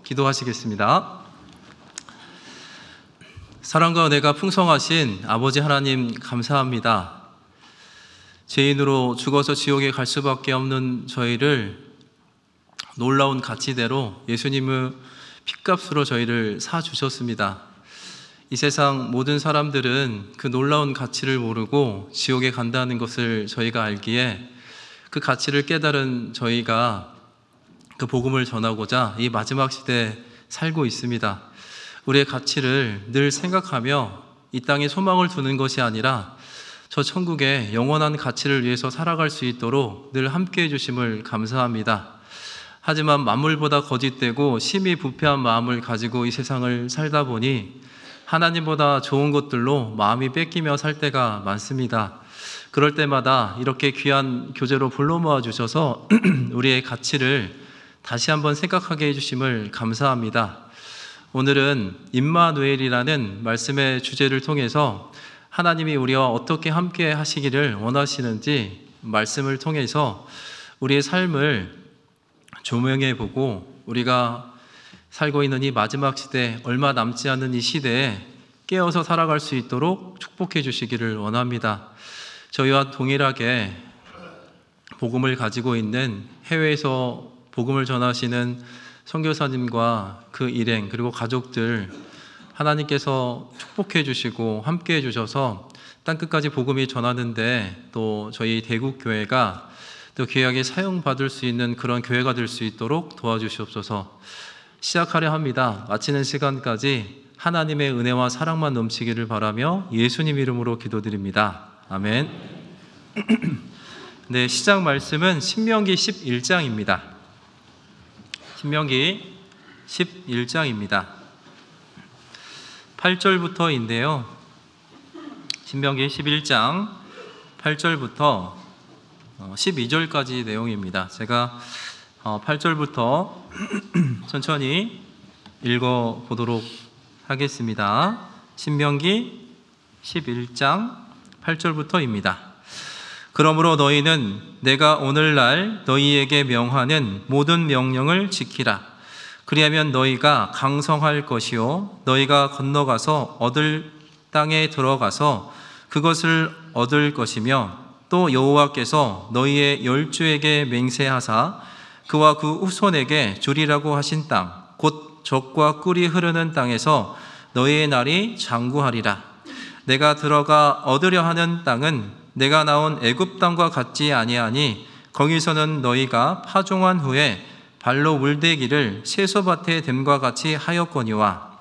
기도하시겠습니다. 사랑과 은혜가 풍성하신 아버지 하나님 감사합니다. 죄인으로 죽어서 지옥에 갈 수밖에 없는 저희를 놀라운 가치대로 예수님의 핏값으로 저희를 사주셨습니다. 이 세상 모든 사람들은 그 놀라운 가치를 모르고 지옥에 간다는 것을 저희가 알기에 그 가치를 깨달은 저희가 그 복음을 전하고자 이 마지막 시대에 살고 있습니다. 우리의 가치를 늘 생각하며 이 땅에 소망을 두는 것이 아니라 저 천국의 영원한 가치를 위해서 살아갈 수 있도록 늘 함께해 주심을 감사합니다. 하지만 만물보다 거짓되고 심히 부패한 마음을 가지고 이 세상을 살다 보니 하나님보다 좋은 것들로 마음이 뺏기며 살 때가 많습니다. 그럴 때마다 이렇게 귀한 교제로 불러 모아 주셔서 우리의 가치를 다시 한번 생각하게 해주심을 감사합니다. 오늘은 임마누엘이라는 말씀의 주제를 통해서 하나님이 우리와 어떻게 함께 하시기를 원하시는지 말씀을 통해서 우리의 삶을 조명해 보고 우리가 살고 있는 이 마지막 시대, 얼마 남지 않은 이 시대에 깨어서 살아갈 수 있도록 축복해 주시기를 원합니다. 저희와 동일하게 복음을 가지고 있는 해외에서 복음을 전하시는 선교사님과 그 일행 그리고 가족들 하나님께서 축복해 주시고 함께 해 주셔서 땅끝까지 복음이 전하는데 또 저희 대국교회가 또 귀하게 사용받을 수 있는 그런 교회가 될 수 있도록 도와주시옵소서. 시작하려 합니다. 마치는 시간까지 하나님의 은혜와 사랑만 넘치기를 바라며 예수님 이름으로 기도드립니다. 아멘. 네, 시작 말씀은 신명기 11장입니다. 신명기 11장입니다. 8절부터인데요. 신명기 11장 8절부터 12절까지 내용입니다. 제가 8절부터 천천히 읽어보도록 하겠습니다. 신명기 11장 8절부터입니다. 그러므로 너희는 내가 오늘날 너희에게 명하는 모든 명령을 지키라. 그리하면 너희가 강성할 것이요 너희가 건너가서 얻을 땅에 들어가서 그것을 얻을 것이며 또 여호와께서 너희의 열조에게 맹세하사 그와 그 후손에게 주리라고 하신 땅 곧 젖과 꿀이 흐르는 땅에서 너희의 날이 장구하리라. 내가 들어가 얻으려 하는 땅은 내가 나온 애굽 땅과 같지 아니하니 거기서는 너희가 파종한 후에 발로 물대기를 세소밭에 댐과 같이 하였거니와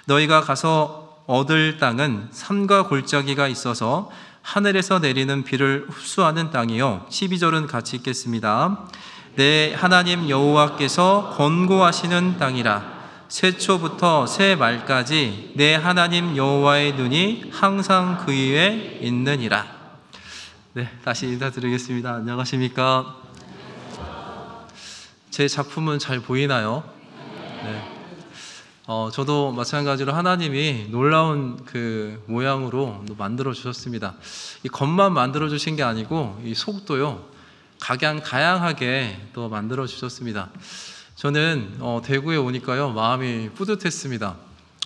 너희가 가서 얻을 땅은 산과 골짜기가 있어서 하늘에서 내리는 비를 흡수하는 땅이요. 12절은 같이 읽겠습니다. 내 하나님 여호와께서 권고하시는 땅이라. 새초부터 새말까지 내 하나님 여호와의 눈이 항상 그 위에 있느니라. 네, 다시 인사드리겠습니다. 안녕하십니까? 제 작품은 잘 보이나요? 네. 저도 마찬가지로 하나님이 놀라운 그 모양으로 만들어 주셨습니다. 이 겉만 만들어 주신 게 아니고 이 속도요 각양 다양하게 또 만들어 주셨습니다. 저는 대구에 오니까요 마음이 뿌듯했습니다.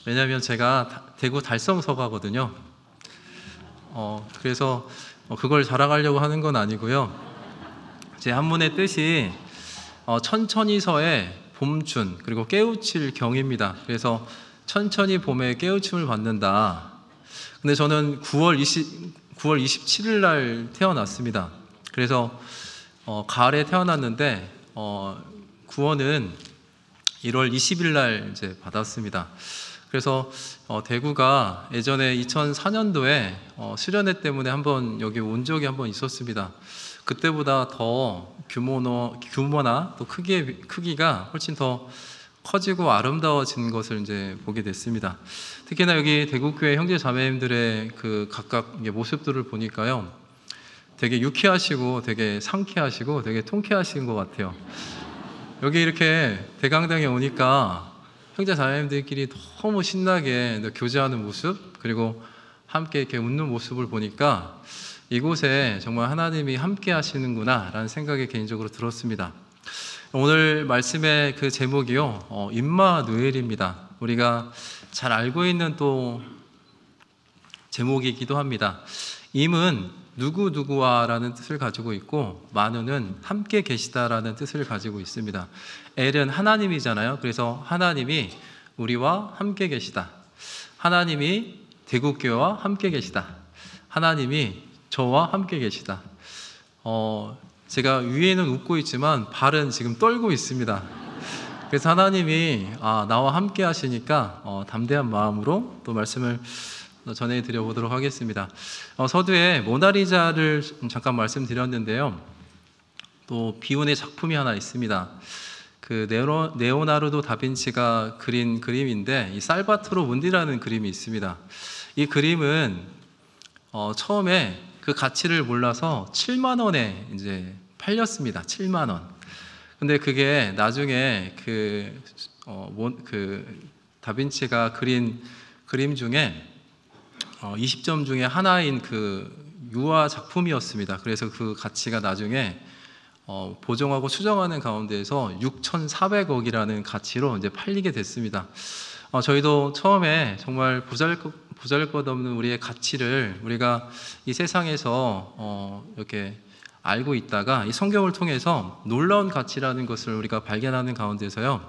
왜냐하면 제가 대구 달성서가거든요. 그래서 그걸 자랑하려고 하는 건 아니고요. 제 한문의 뜻이 천천히서의 봄춘 그리고 깨우칠 경입니다. 그래서 천천히 봄에 깨우침을 받는다. 근데 저는 9월 27일 날 태어났습니다. 그래서 가을에 태어났는데 구원은 1월 20일 날 이제 받았습니다. 그래서 대구가 예전에 2004년도에 수련회 때문에 한번 여기 온 적이 한번 있었습니다. 그때보다 더 규모나 또 크기가 훨씬 더 커지고 아름다워진 것을 이제 보게 됐습니다. 특히나 여기 대구교회 형제 자매님들의 그 각각 모습들을 보니까요, 되게 유쾌하시고 되게 상쾌하시고 되게 통쾌하신 것 같아요. 여기 이렇게 대강당에 오니까 형제 자매님들끼리 너무 신나게 교제하는 모습 그리고 함께 이렇게 웃는 모습을 보니까 이곳에 정말 하나님이 함께 하시는구나 라는 생각이 개인적으로 들었습니다. 오늘 말씀의 그 제목이요, 임마누엘입니다. 우리가 잘 알고 있는 또 제목이기도 합니다. 임은 누구누구와라는 뜻을 가지고 있고, 마누는 함께 계시다라는 뜻을 가지고 있습니다. 엘은 하나님이잖아요. 그래서 하나님이 우리와 함께 계시다. 하나님이 대국교회와 함께 계시다. 하나님이 저와 함께 계시다. 제가 위에는 웃고 있지만 발은 지금 떨고 있습니다. 그래서 하나님이 나와 함께 하시니까 담대한 마음으로 또 말씀을 전해드려 보도록 하겠습니다. 서두에 모나리자를 잠깐 말씀드렸는데요. 또 비운의 작품이 하나 있습니다. 그 레오나르도 다빈치가 그린 그림인데, 이 살바토르 문디라는 그림이 있습니다. 이 그림은 처음에 그 가치를 몰라서 7만 원에 이제 팔렸습니다. 7만 원. 근데 그게 나중에 그 다빈치가 그린 그림 중에 20점 중에 하나인 그 유화 작품이었습니다. 그래서 그 가치가 나중에 보정하고 수정하는 가운데에서 6,400억이라는 가치로 이제 팔리게 됐습니다. 저희도 처음에 정말 보잘것없는 우리의 가치를 우리가 이 세상에서 이렇게 알고 있다가 이 성경을 통해서 놀라운 가치라는 것을 우리가 발견하는 가운데서요,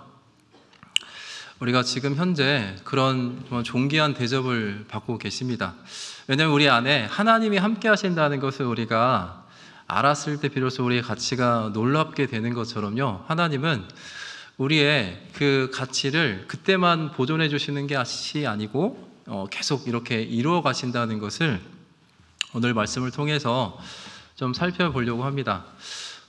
우리가 지금 현재 그런 존귀한 대접을 받고 계십니다. 왜냐하면 우리 안에 하나님이 함께 하신다는 것을 우리가 알았을 때 비로소 우리의 가치가 놀랍게 되는 것처럼요, 하나님은 우리의 그 가치를 그때만 보존해 주시는 것이 아니고 계속 이렇게 이루어 가신다는 것을 오늘 말씀을 통해서 좀 살펴보려고 합니다.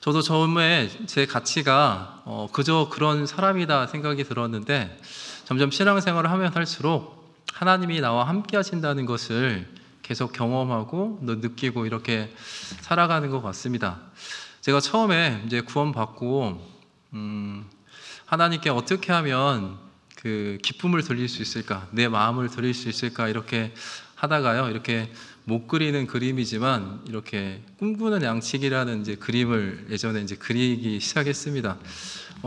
저도 처음에 제 가치가 그저 그런 사람이다 생각이 들었는데, 점점 신앙생활을 하면 할수록 하나님이 나와 함께 하신다는 것을 계속 경험하고 느끼고 이렇게 살아가는 것 같습니다. 제가 처음에 이제 구원받고 하나님께 어떻게 하면 그 기쁨을 드릴 수 있을까, 내 마음을 드릴 수 있을까, 이렇게 하다가요, 이렇게 못 그리는 그림이지만 이렇게 꿈꾸는 양치기라는 이제 그림을 예전에 이제 그리기 시작했습니다.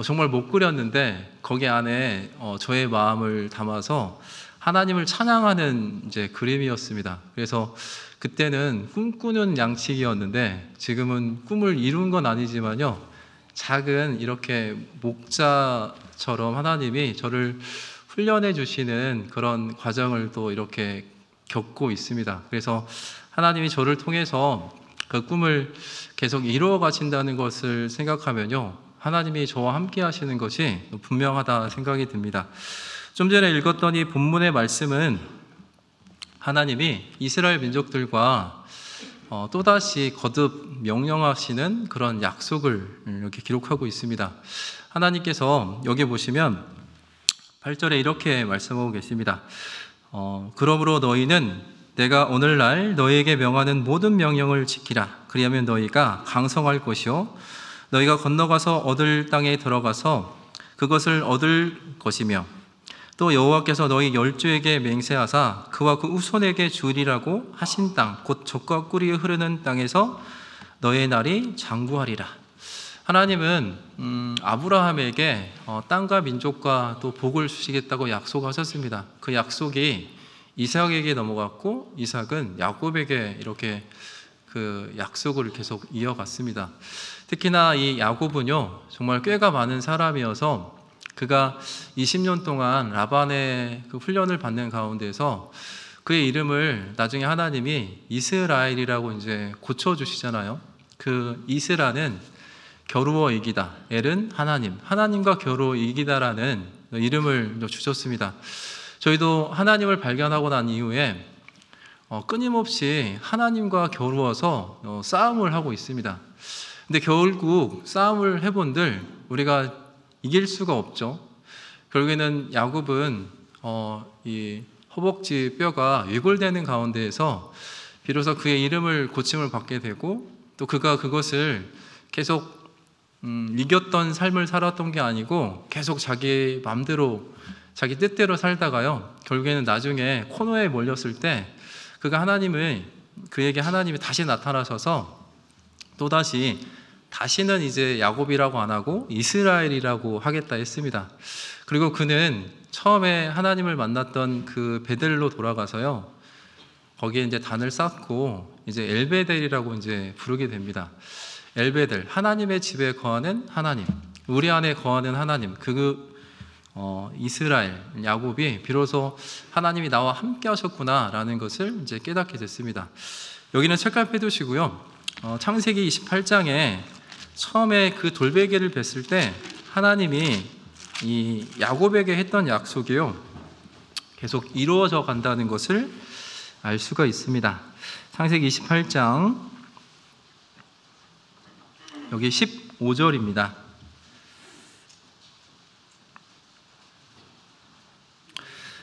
정말 못 그렸는데 거기 안에 저의 마음을 담아서 하나님을 찬양하는 이제 그림이었습니다. 그래서 그때는 꿈꾸는 양치기였는데, 지금은 꿈을 이룬 건 아니지만요, 작은 이렇게 목자처럼 하나님이 저를 훈련해 주시는 그런 과정을 또 이렇게 겪고 있습니다. 그래서 하나님이 저를 통해서 그 꿈을 계속 이루어 가신다는 것을 생각하면요, 하나님이 저와 함께 하시는 것이 분명하다 생각이 듭니다. 좀 전에 읽었던 이 본문의 말씀은 하나님이 이스라엘 민족들과 또다시 거듭 명령하시는 그런 약속을 이렇게 기록하고 있습니다. 하나님께서 여기 보시면 8절에 이렇게 말씀하고 계십니다. 그러므로 너희는 내가 오늘날 너희에게 명하는 모든 명령을 지키라. 그리하면 너희가 강성할 것이요 너희가 건너가서 얻을 땅에 들어가서 그것을 얻을 것이며, 또 여호와께서 너희 열조에게 맹세하사 그와 그 후손에게 주리라고 하신 땅, 곧 젖과 꿀이 흐르는 땅에서 너의 날이 장구하리라. 하나님은 아브라함에게 땅과 민족과 또 복을 주시겠다고 약속하셨습니다. 그 약속이 이삭에게 넘어갔고, 이삭은 야곱에게 이렇게 그 약속을 계속 이어갔습니다. 특히나 이 야곱은요, 정말 꾀가 많은 사람이어서 그가 20년 동안 라반의 그 훈련을 받는 가운데서 그의 이름을 나중에 하나님이 이스라엘이라고 이제 고쳐주시잖아요. 그 이스라는 겨루어 이기다, 엘은 하나님, 하나님과 겨루어 이기다라는 이름을 주셨습니다. 저희도 하나님을 발견하고 난 이후에 끊임없이 하나님과 겨루어서 싸움을 하고 있습니다. 근데 결국 싸움을 해본들 우리가 이길 수가 없죠. 결국에는 야곱은 이 허벅지 뼈가 위골되는 가운데에서 비로소 그의 이름을 고침을 받게 되고, 또 그가 그것을 계속 이겼던 삶을 살았던 게 아니고 계속 자기 마음대로 자기 뜻대로 살다가요, 결국에는 나중에 코너에 몰렸을 때 그에게 하나님이 다시 나타나셔서 또다시 다시는 이제 야곱이라고 안 하고 이스라엘이라고 하겠다 했습니다. 그리고 그는 처음에 하나님을 만났던 그 베델로 돌아가서요, 거기에 이제 단을 쌓고 이제 엘베델이라고 이제 부르게 됩니다. 엘베델, 하나님의 집에 거하는 하나님, 우리 안에 거하는 하나님, 이스라엘, 야곱이 비로소 하나님이 나와 함께 하셨구나라는 것을 이제 깨닫게 됐습니다. 여기는 책갈 펴두시고요. 창세기 28장에 처음에 그 돌베개를 뱄을 때 하나님이 이 야곱에게 했던 약속이요, 계속 이루어져 간다는 것을 알 수가 있습니다. 창세기 28장 여기 15절입니다.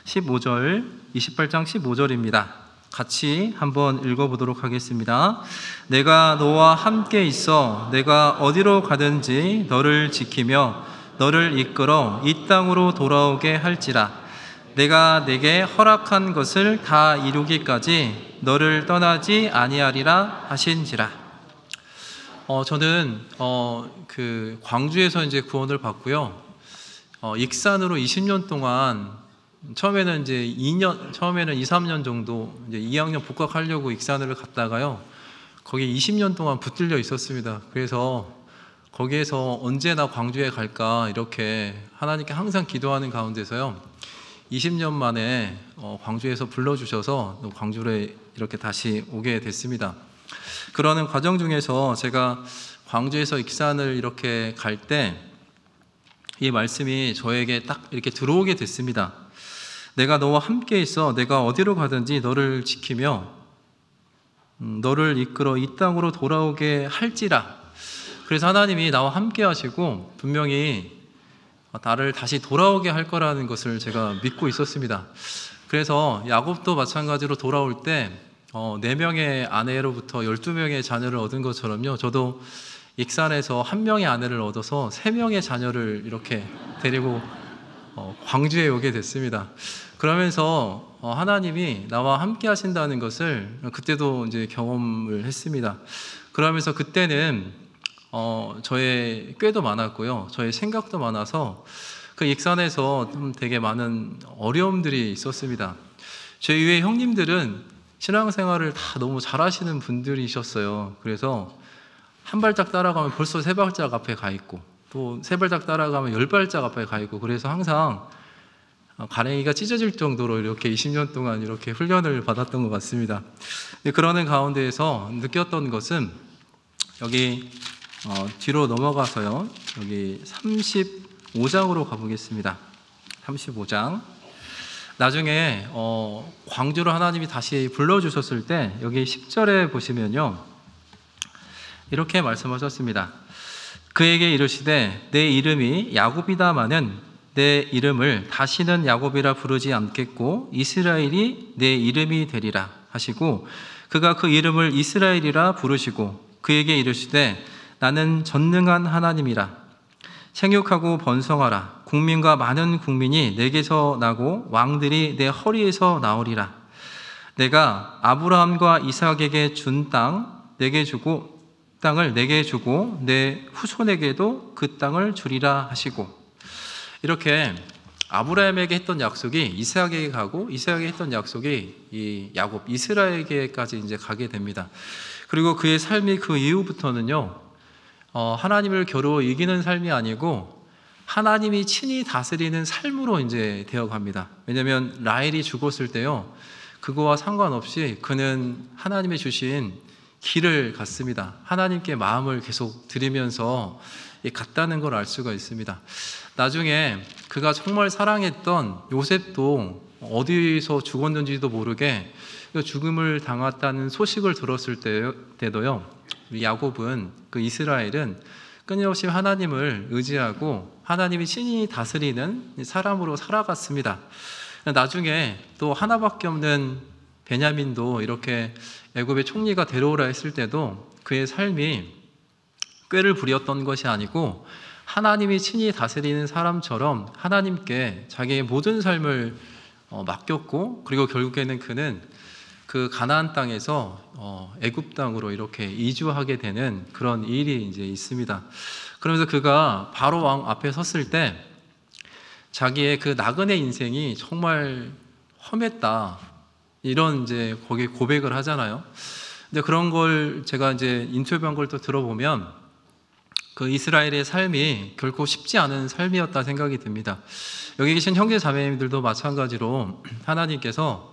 15절, 28장 15절입니다. 같이 한번 읽어보도록 하겠습니다. 내가 너와 함께 있어 내가 어디로 가든지 너를 지키며 너를 이끌어 이 땅으로 돌아오게 할지라. 내가 내게 허락한 것을 다 이루기까지 너를 떠나지 아니하리라 하신지라. 저는 그 광주에서 이제 구원을 받고요, 익산으로 20년 동안 처음에는 2, 3년 정도 이제 2학년 복학하려고 익산을 갔다가요, 거기 20년 동안 붙들려 있었습니다. 그래서 거기에서 언제나 광주에 갈까 이렇게 하나님께 항상 기도하는 가운데서요, 20년 만에 광주에서 불러주셔서 광주에 이렇게 다시 오게 됐습니다. 그러는 과정 중에서 제가 광주에서 익산을 이렇게 갈 때 이 말씀이 저에게 딱 이렇게 들어오게 됐습니다. 내가 너와 함께 있어 내가 어디로 가든지 너를 지키며 너를 이끌어 이 땅으로 돌아오게 할지라. 그래서 하나님이 나와 함께 하시고 분명히 나를 다시 돌아오게 할 거라는 것을 제가 믿고 있었습니다. 그래서 야곱도 마찬가지로 돌아올 때 4명의 아내로부터 12명의 자녀를 얻은 것처럼요, 저도 익산에서 1명의 아내를 얻어서 3명의 자녀를 이렇게 데리고 광주에 오게 됐습니다. 그러면서 하나님이 나와 함께 하신다는 것을 그때도 이제 경험을 했습니다. 그러면서 그때는 저의 꾀도 많았고요, 저의 생각도 많아서 그 익산에서 좀 되게 많은 어려움들이 있었습니다. 제 위에 형님들은 신앙생활을 다 너무 잘하시는 분들이셨어요. 그래서 한 발짝 따라가면 벌써 3발짝 앞에 가 있고, 또 3발짝 따라가면 10발짝 앞에 가 있고, 그래서 항상 가랭이가 찢어질 정도로 이렇게 20년 동안 이렇게 훈련을 받았던 것 같습니다. 그러는 가운데에서 느꼈던 것은 여기 뒤로 넘어가서요, 여기 35장으로 가보겠습니다. 35장. 나중에 광주로 하나님이 다시 불러주셨을 때 여기 10절에 보시면요, 이렇게 말씀하셨습니다. 그에게 이르시되 내 이름이 야곱이다마는 내 이름을 다시는 야곱이라 부르지 않겠고 이스라엘이 내 이름이 되리라 하시고, 그가 그 이름을 이스라엘이라 부르시고 그에게 이르시되 나는 전능한 하나님이라. 생육하고 번성하라. 국민과 많은 국민이 내게서 나고 왕들이 내 허리에서 나오리라. 내가 아브라함과 이삭에게 준 땅을 내게 주고 내 후손에게도 그 땅을 주리라 하시고, 이렇게 아브라함에게 했던 약속이 이삭에게 가고 이삭에게 했던 약속이 이 야곱 이스라엘에게까지 이제 가게 됩니다. 그리고 그의 삶이 그 이후부터는요, 하나님을 겨루 이기는 삶이 아니고 하나님이 친히 다스리는 삶으로 이제 되어갑니다. 왜냐하면 라헬이 죽었을 때요, 그거와 상관없이 그는 하나님의 주신 길을 갔습니다. 하나님께 마음을 계속 드리면서 갔다는 걸 알 수가 있습니다. 나중에 그가 정말 사랑했던 요셉도 어디서 죽었는지도 모르게 죽음을 당했다는 소식을 들었을 때도요, 야곱은, 그 이스라엘은 끊임없이 하나님을 의지하고 하나님이 친히 다스리는 사람으로 살아갔습니다. 나중에 또 하나밖에 없는 베냐민도 이렇게 애굽의 총리가 데려오라 했을 때도 그의 삶이 꾀를 부렸던 것이 아니고 하나님이 친히 다스리는 사람처럼 하나님께 자기의 모든 삶을 맡겼고, 그리고 결국에는 그는 그 가나안 땅에서 애굽 땅으로 이렇게 이주하게 되는 그런 일이 이제 있습니다. 그러면서 그가 바로 왕 앞에 섰을 때 자기의 그 나그네 인생이 정말 험했다, 이런 이제 거기 고백을 하잖아요. 근데 그런 걸 제가 이제 인터뷰한 걸 또 들어보면 그 이스라엘의 삶이 결코 쉽지 않은 삶이었다 생각이 듭니다. 여기 계신 형제 자매님들도 마찬가지로 하나님께서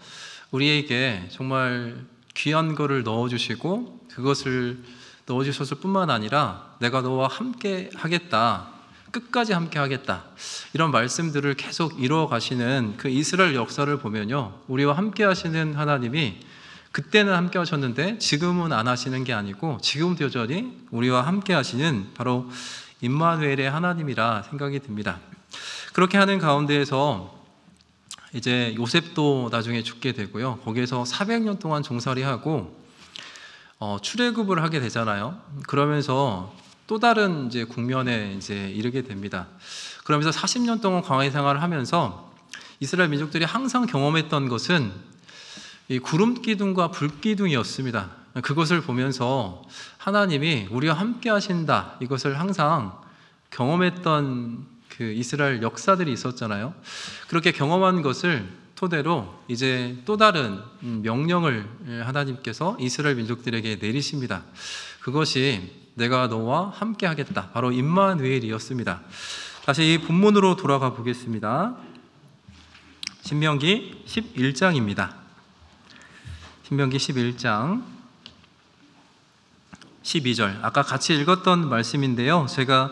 우리에게 정말 귀한 거를 넣어주시고 그것을 넣어주셨을 뿐만 아니라 내가 너와 함께 하겠다, 끝까지 함께 하겠다, 이런 말씀들을 계속 이루어 가시는 그 이스라엘 역사를 보면요, 우리와 함께 하시는 하나님이 그때는 함께 하셨는데 지금은 안 하시는 게 아니고 지금도 여전히 우리와 함께 하시는 바로 임마누엘의 하나님이라 생각이 듭니다. 그렇게 하는 가운데에서 이제 요셉도 나중에 죽게 되고요, 거기에서 400년 동안 종살이하고 출애굽을 하게 되잖아요. 그러면서 또 다른 이제 국면에 이제 이르게 됩니다. 그러면서 40년 동안 광야 생활을 하면서 이스라엘 민족들이 항상 경험했던 것은 이 구름 기둥과 불 기둥이었습니다. 그것을 보면서 하나님이 우리와 함께 하신다, 이것을 항상 경험했던 그 이스라엘 역사들이 있었잖아요. 그렇게 경험한 것을 토대로 이제 또 다른 명령을 하나님께서 이스라엘 민족들에게 내리십니다. 그것이 내가 너와 함께 하겠다, 바로 임마누엘이었습니다. 다시 이 본문으로 돌아가 보겠습니다. 신명기 11장입니다. 신명기 11장 12절, 아까 같이 읽었던 말씀인데요, 제가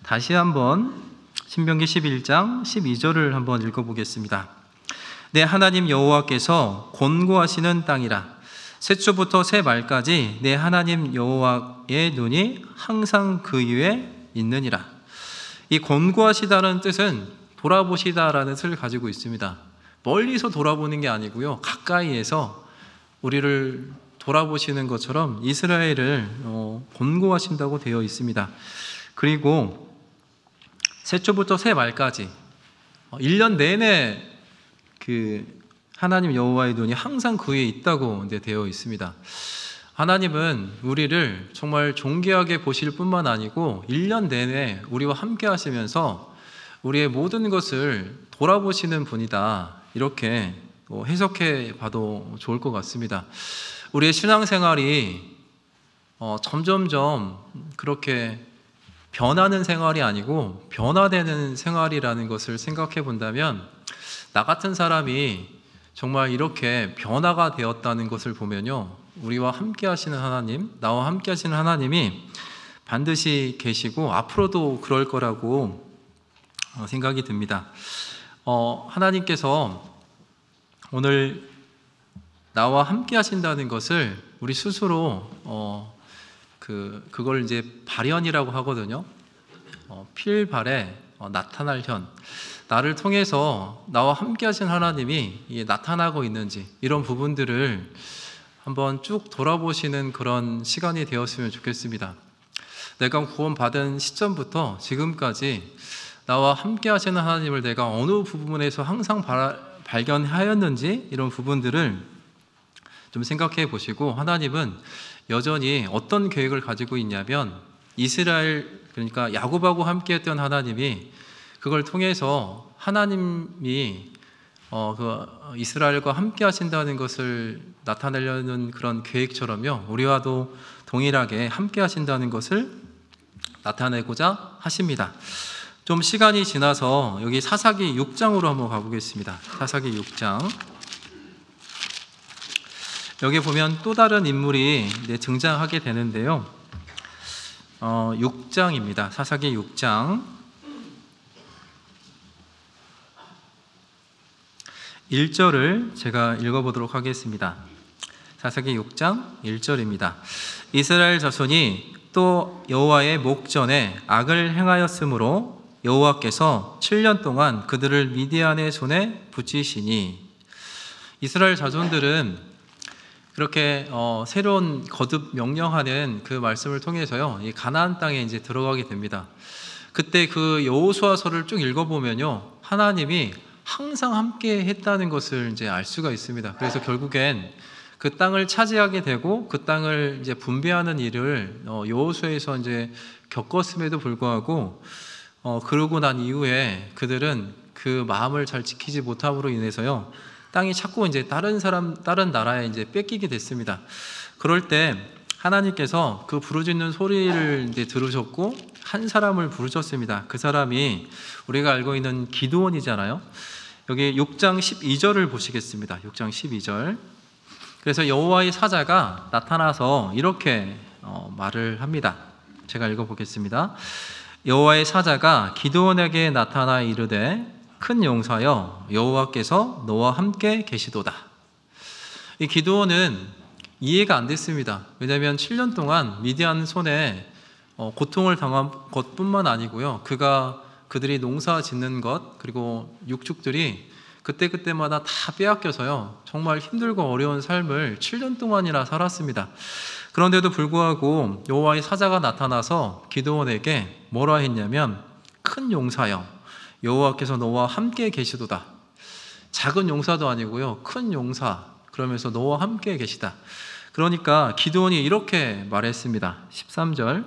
다시 한번 신명기 11장 12절을 한번 읽어보겠습니다. 내 하나님 여호와께서 권고하시는 땅이라, 새초부터 새 말까지 내 하나님 여호와의 눈이 항상 그 위에 있느니라. 이 권고하시다는 뜻은 돌아보시다라는 뜻을 가지고 있습니다. 멀리서 돌아보는 게 아니고요, 가까이에서 우리를 돌아보시는 것처럼 이스라엘을 권고하신다고 되어 있습니다. 그리고 새초부터 새 말까지 1년 내내 그 하나님 여호와의 눈이 항상 그 위에 있다고 되어 있습니다. 하나님은 우리를 정말 존귀하게 보실 뿐만 아니고 1년 내내 우리와 함께 하시면서 우리의 모든 것을 돌아보시는 분이다, 이렇게 해석해 봐도 좋을 것 같습니다. 우리의 신앙생활이 점점점 그렇게 변하는 생활이 아니고 변화되는 생활이라는 것을 생각해 본다면, 나 같은 사람이 정말 이렇게 변화가 되었다는 것을 보면요, 우리와 함께 하시는 하나님, 나와 함께 하시는 하나님이 반드시 계시고 앞으로도 그럴 거라고 생각이 듭니다. 하나님께서 오늘 나와 함께 하신다는 것을 우리 스스로 그걸 이제 발현이라고 하거든요. 필발에 나타날 현, 나를 통해서 나와 함께 하신 하나님이 나타나고 있는지, 이런 부분들을 한번 쭉 돌아보시는 그런 시간이 되었으면 좋겠습니다. 내가 구원받은 시점부터 지금까지 나와 함께 하시는 하나님을 내가 어느 부분에서 항상 발견하였는지, 이런 부분들을 좀 생각해 보시고, 하나님은 여전히 어떤 계획을 가지고 있냐면, 이스라엘, 그러니까 야곱하고 함께 했던 하나님이 그걸 통해서 하나님이 그 이스라엘과 함께 하신다는 것을 나타내려는 그런 계획처럼요, 우리와도 동일하게 함께 하신다는 것을 나타내고자 하십니다. 좀 시간이 지나서 여기 사사기 6장으로 한번 가보겠습니다. 사사기 6장. 여기 보면 또 다른 인물이 등장하게 되는데요, 6장입니다. 사사기 6장 1절을 제가 읽어보도록 하겠습니다. 사사기 6장 1절입니다. 이스라엘 자손이 또 여호와의 목전에 악을 행하였으므로 여호와께서 7년 동안 그들을 미디안의 손에 붙이시니. 이스라엘 자손들은 그렇게 새로운 거듭 명령하는 그 말씀을 통해서요, 이 가나안 땅에 이제 들어가게 됩니다. 그때 그 여호수아서를 쭉 읽어보면요, 하나님이 항상 함께 했다는 것을 이제 알 수가 있습니다. 그래서 결국엔 그 땅을 차지하게 되고 그 땅을 이제 분배하는 일을 여호수아에서 이제 겪었음에도 불구하고 그러고 난 이후에 그들은 그 마음을 잘 지키지 못함으로 인해서요, 땅이 자꾸 이제 다른 나라에 이제 뺏기게 됐습니다. 그럴 때 하나님께서 그 부르짖는 소리를 이제 들으셨고 한 사람을 부르셨습니다. 그 사람이 우리가 알고 있는 기드온이잖아요. 여기 6장 12절을 보시겠습니다. 6장 12절. 그래서 여호와의 사자가 나타나서 이렇게 말을 합니다. 제가 읽어보겠습니다. 여호와의 사자가 기드온에게 나타나 이르되 큰 용사여 여호와께서 너와 함께 계시도다. 이 기드온은 이해가 안 됐습니다. 왜냐하면 7년 동안 미디안 손에 고통을 당한 것뿐만 아니고요, 그들이 농사 짓는 것, 그리고 육축들이 그때마다 다 빼앗겨서요, 정말 힘들고 어려운 삶을 7년 동안이나 살았습니다. 그런데도 불구하고 여호와의 사자가 나타나서 기드온에게 뭐라 했냐면 큰 용사여 여호와께서 너와 함께 계시도다. 작은 용사도 아니고요, 큰 용사, 그러면서 너와 함께 계시다. 그러니까 기드온이 이렇게 말했습니다. 13절.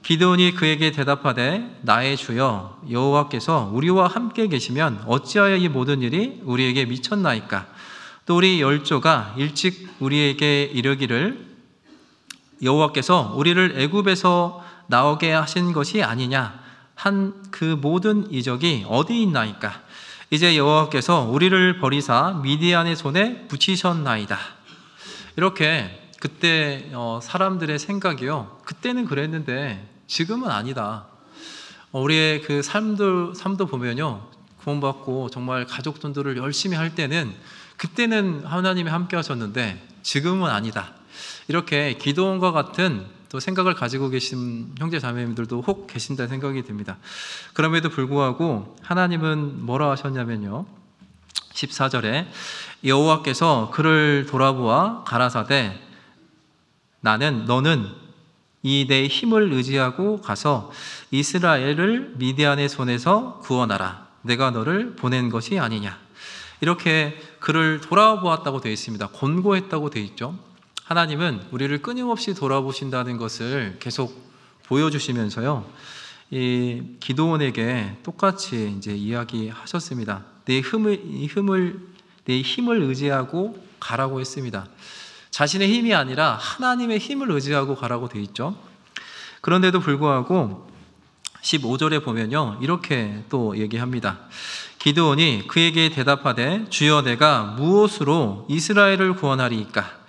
기드온이 그에게 대답하되 나의 주여 여호와께서 우리와 함께 계시면 어찌하여 이 모든 일이 우리에게 미쳤나이까. 또 우리 열조가 일찍 우리에게 이르기를 여호와께서 우리를 애굽에서 나오게 하신 것이 아니냐 한 그 모든 이적이 어디 있나이까. 이제 여호와께서 우리를 버리사 미디안의 손에 붙이셨나이다. 이렇게 그때 사람들의 생각이요, 그때는 그랬는데 지금은 아니다. 우리의 그 삶도 보면요, 구원받고 정말 가족 전도를 열심히 할 때는 그때는 하나님이 함께 하셨는데 지금은 아니다. 이렇게 기도원과 같은 또 생각을 가지고 계신 형제 자매님들도 혹 계신다는 생각이 듭니다. 그럼에도 불구하고 하나님은 뭐라 하셨냐면요, 14절에 여호와께서 그를 돌아보아 가라사대 너는 이 내 힘을 의지하고 가서 이스라엘을 미디안의 손에서 구원하라. 내가 너를 보낸 것이 아니냐. 이렇게 그를 돌아보았다고 되어 있습니다. 권고했다고 되어 있죠. 하나님은 우리를 끊임없이 돌아보신다는 것을 계속 보여주시면서요, 이 기드온에게 똑같이 이제 이야기하셨습니다. 내 힘을 의지하고 가라고 했습니다. 자신의 힘이 아니라 하나님의 힘을 의지하고 가라고 되어 있죠. 그런데도 불구하고 15절에 보면요, 이렇게 또 얘기합니다. 기드온이 그에게 대답하되 주여 내가 무엇으로 이스라엘을 구원하리이까.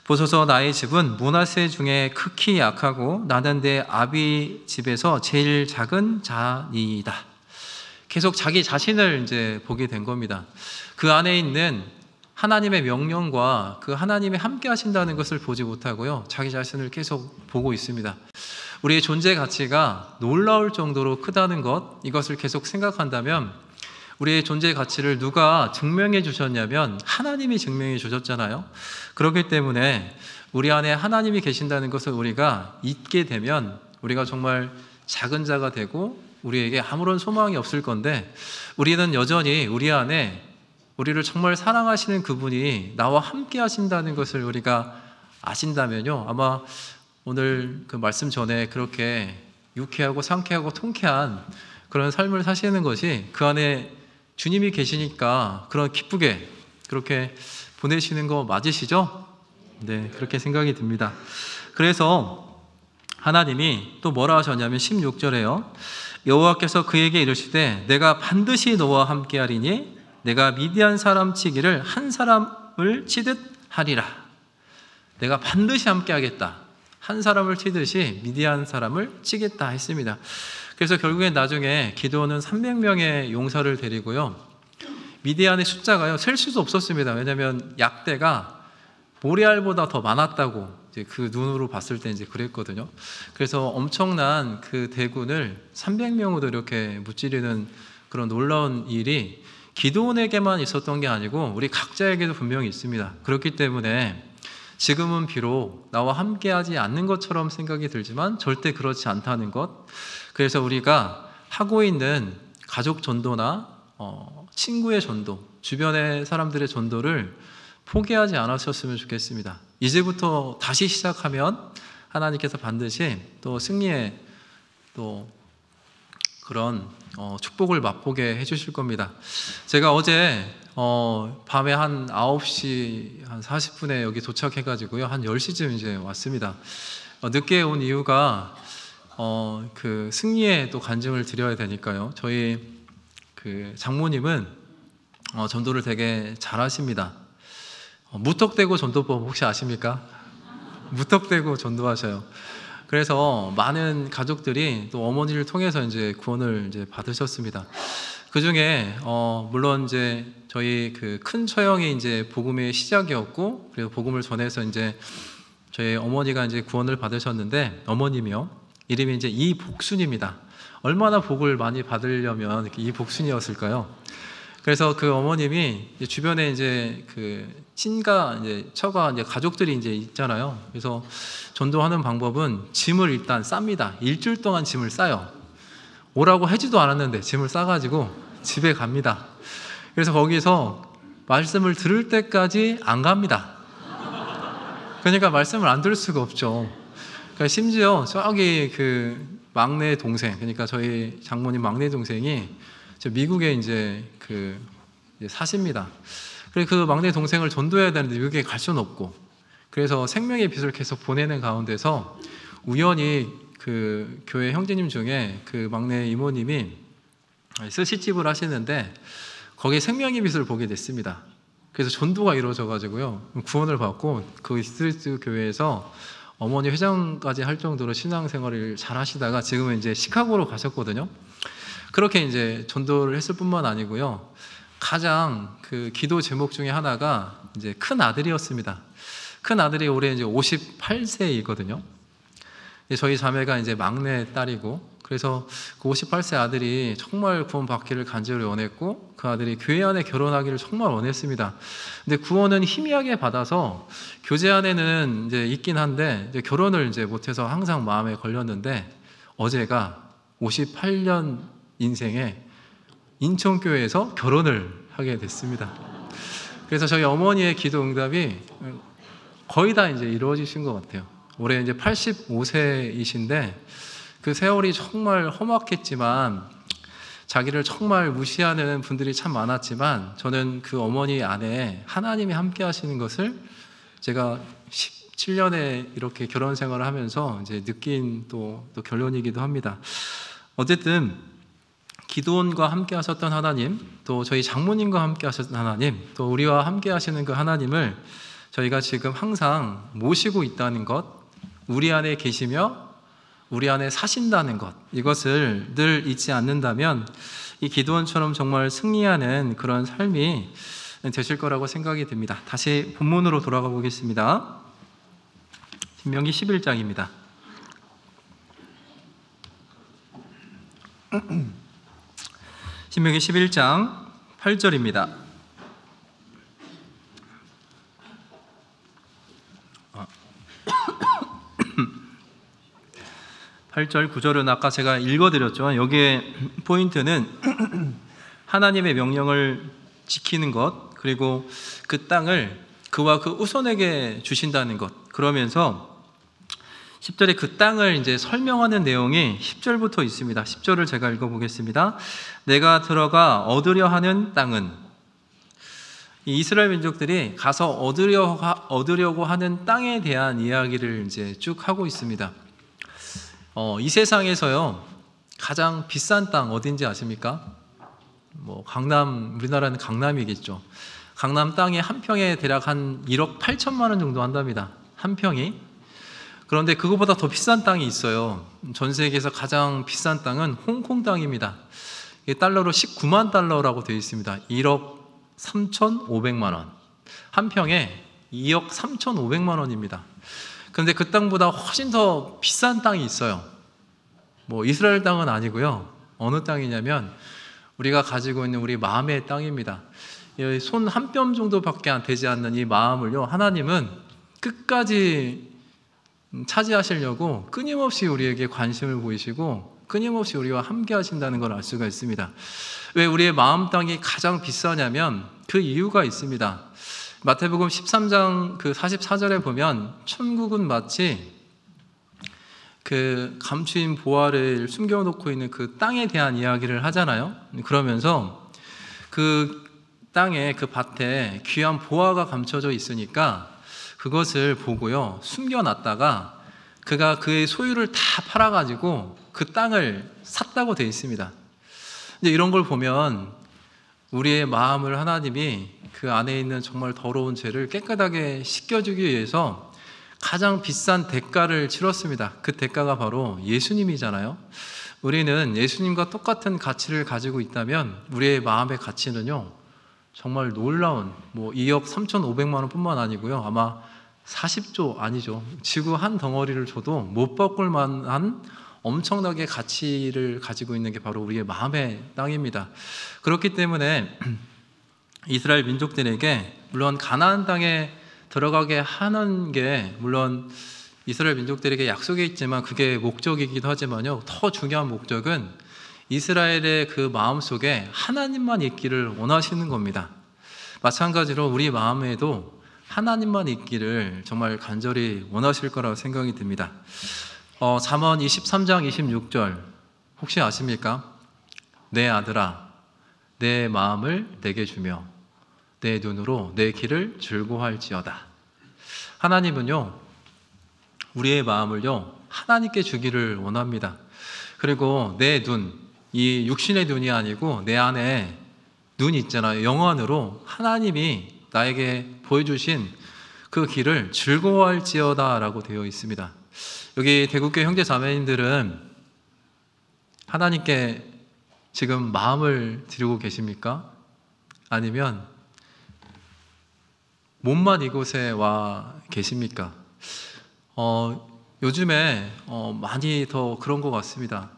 보소서 나의 집은 므낫세 중에 극히 약하고 나는 내 아비 집에서 제일 작은 자니이다. 계속 자기 자신을 이제 보게 된 겁니다. 그 안에 있는 하나님의 명령과 그 하나님이 함께 하신다는 것을 보지 못하고요, 자기 자신을 계속 보고 있습니다. 우리의 존재 가치가 놀라울 정도로 크다는 것, 이것을 계속 생각한다면 우리의 존재 가치를 누가 증명해 주셨냐면 하나님이 증명해 주셨잖아요. 그렇기 때문에 우리 안에 하나님이 계신다는 것을 우리가 잊게 되면 우리가 정말 작은 자가 되고 우리에게 아무런 소망이 없을 건데, 우리는 여전히 우리 안에 우리를 정말 사랑하시는 그분이 나와 함께 하신다는 것을 우리가 아신다면요, 아마 오늘 그 말씀 전에 그렇게 유쾌하고 상쾌하고 통쾌한 그런 삶을 사시는 것이 그 안에 주님이 계시니까 그런 기쁘게 그렇게 보내시는 거 맞으시죠? 네, 그렇게 생각이 듭니다. 그래서 하나님이 또 뭐라 하셨냐면 16절에요. 여호와께서 그에게 이르시되 내가 반드시 너와 함께하리니 내가 미디안 사람 치기를 한 사람을 치듯 하리라. 내가 반드시 함께하겠다. 한 사람을 치듯이 미디안 사람을 치겠다 했습니다. 그래서 결국엔 나중에 기드온은 300명의 용사를 데리고요, 미디안의 숫자가요 셀 수도 없었습니다. 왜냐하면 약대가 모레알보다 더 많았다고 이제 그 눈으로 봤을 때 이제 그랬거든요. 그래서 엄청난 그 대군을 300명으로 이렇게 무찌르는 그런 놀라운 일이 기드온에게만 있었던 게 아니고 우리 각자에게도 분명히 있습니다. 그렇기 때문에 지금은 비록 나와 함께하지 않는 것처럼 생각이 들지만 절대 그렇지 않다는 것. 그래서 우리가 하고 있는 가족 전도나 친구의 전도, 주변의 사람들의 전도를 포기하지 않으셨으면 좋겠습니다. 이제부터 다시 시작하면 하나님께서 반드시 또 승리의 또 그런 축복을 맛보게 해주실 겁니다. 제가 어제 밤에 한 9시 한 40분에 여기 도착해가지고요, 한 10시쯤 이제 왔습니다. 늦게 온 이유가 그 승리에 또 간증을 드려야 되니까요. 저희 그 장모님은 전도를 되게 잘하십니다. 무턱대고 전도법 혹시 아십니까? 무턱대고 전도하셔요. 그래서 많은 가족들이 또 어머니를 통해서 이제 구원을 이제 받으셨습니다. 그 중에 물론 이제 저희 그 큰 처형이 이제 복음의 시작이었고, 그리고 복음을 전해서 이제 저희 어머니가 이제 구원을 받으셨는데, 어머님이요, 이름이 이제 이복순입니다. 얼마나 복을 많이 받으려면 이복순이었을까요? 그래서 그 어머님이 주변에 이제 그 친가 이제 처가 이제 가족들이 이제 있잖아요. 그래서 전도하는 방법은 짐을 일단 쌉니다. 일주일 동안 짐을 싸요. 오라고 하지도 않았는데 짐을 싸가지고 집에 갑니다. 그래서 거기서 말씀을 들을 때까지 안 갑니다. 그러니까 말씀을 안 들을 수가 없죠. 그러니까 심지어 저기 그 막내 동생, 그러니까 저희 장모님 막내 동생이 미국에 이제 그 사십니다. 그래서 그 막내 동생을 전도해야 되는데 미국에 갈 수는 없고, 그래서 생명의 빛을 계속 보내는 가운데서 우연히 그 교회 형제님 중에 그 막내 이모님이 스시집을 하시는데 거기에 생명의 빛을 보게 됐습니다. 그래서 전도가 이루어져 가지고요, 구원을 받고 그 스트리트 교회에서 어머니 회장까지 할 정도로 신앙생활을 잘 하시다가 지금은 이제 시카고로 가셨거든요. 그렇게 이제 전도를 했을 뿐만 아니고요, 가장 그 기도 제목 중에 하나가 이제 큰 아들이었습니다. 큰 아들이 올해 이제 58세이거든요. 저희 자매가 이제 막내 딸이고, 그래서 그 58세 아들이 정말 구원 받기를 간절히 원했고, 그 아들이 교회 안에 결혼하기를 정말 원했습니다. 근데 구원은 희미하게 받아서 교제 안에는 이제 있긴 한데 이제 결혼을 이제 못해서 항상 마음에 걸렸는데, 어제가 58년 인생에 인천교회에서 결혼을 하게 됐습니다. 그래서 저희 어머니의 기도 응답이 거의 다 이제 이루어지신 것 같아요. 올해 이제 85세이신데 그 세월이 정말 험악했지만, 자기를 정말 무시하는 분들이 참 많았지만, 저는 그 어머니 안에 하나님이 함께 하시는 것을 제가 17년에 이렇게 결혼 생활을 하면서 이제 느낀 또 결론이기도 합니다. 어쨌든 기도원과 함께 하셨던 하나님, 또 저희 장모님과 함께 하셨던 하나님, 또 우리와 함께 하시는 그 하나님을 저희가 지금 항상 모시고 있다는 것, 우리 안에 계시며 우리 안에 사신다는 것, 이것을 늘 잊지 않는다면 이 기도원처럼 정말 승리하는 그런 삶이 되실 거라고 생각이 듭니다. 다시 본문으로 돌아가 보겠습니다. 신명기 11장입니다. 신명기 11장 8절입니다. 8절, 9절은 아까 제가 읽어드렸죠. 여기에 포인트는 하나님의 명령을 지키는 것, 그리고 그 땅을 그와 그 후손에게 주신다는 것. 그러면서 10절에 그 땅을 이제 설명하는 내용이 10절부터 있습니다. 10절을 제가 읽어보겠습니다. 내가 들어가 얻으려 하는 땅은, 이 이스라엘 민족들이 가서 얻으려고 하는 땅에 대한 이야기를 이제 쭉 하고 있습니다. 이 세상에서요, 가장 비싼 땅 어딘지 아십니까? 강남, 우리나라는 강남이겠죠. 강남 땅이 한 평에 대략 한 1억 8천만 원 정도 한답니다. 한 평이. 그런데 그거보다 더 비싼 땅이 있어요. 전 세계에서 가장 비싼 땅은 홍콩 땅입니다. 이게 달러로 19만 달러라고 되어 있습니다. 1억 3,500만 원. 한 평에 2억 3,500만 원입니다. 그런데 그 땅보다 훨씬 더 비싼 땅이 있어요. 이스라엘 땅은 아니고요. 어느 땅이냐면 우리가 가지고 있는 우리 마음의 땅입니다. 손 한 뼘 정도밖에 안 되지 않는 이 마음을요, 하나님은 끝까지 차지하시려고 끊임없이 우리에게 관심을 보이시고 끊임없이 우리와 함께 하신다는 걸 알 수가 있습니다. 왜 우리의 마음 땅이 가장 비싸냐면 그 이유가 있습니다. 마태복음 13장 그 44절에 보면 천국은 마치 그 감추인 보화를 숨겨놓고 있는 그 땅에 대한 이야기를 하잖아요. 그러면서 그 땅에 그 밭에 귀한 보화가 감춰져 있으니까 그것을 보고요 숨겨놨다가 그가 그의 소유를 다 팔아가지고 그 땅을 샀다고 되어 있습니다. 이제 이런 걸 보면 우리의 마음을 하나님이 그 안에 있는 정말 더러운 죄를 깨끗하게 씻겨주기 위해서 가장 비싼 대가를 치렀습니다. 그 대가가 바로 예수님이잖아요. 우리는 예수님과 똑같은 가치를 가지고 있다면 우리의 마음의 가치는요 정말 놀라운 2억 3,500만 원뿐만 아니고요 아마 40조 아니죠 지구 한 덩어리를 줘도 못 바꿀 만한 엄청나게 가치를 가지고 있는 게 바로 우리의 마음의 땅입니다. 그렇기 때문에 이스라엘 민족들에게 물론 가나안 땅에 들어가게 하는 게 물론 이스라엘 민족들에게 약속이 있지만 그게 목적이기도 하지만요 더 중요한 목적은 이스라엘의 그 마음속에 하나님만 있기를 원하시는 겁니다. 마찬가지로 우리 마음에도 하나님만 있기를 정말 간절히 원하실 거라고 생각이 듭니다. 잠언 23장 26절 혹시 아십니까? 내 아들아 내 마음을 내게 주며 내 눈으로 내 길을 즐거워할지어다. 하나님은요 우리의 마음을요 하나님께 주기를 원합니다. 그리고 내 눈, 이 육신의 눈이 아니고 내 안에 눈 있잖아요. 영안으로 하나님이 나에게 보여주신 그 길을 즐거워할지어다 라고 되어 있습니다. 여기 대국교회 형제 자매님들은 하나님께 지금 마음을 드리고 계십니까? 아니면 몸만 이곳에 와 계십니까? 요즘에 많이 더 그런 것 같습니다.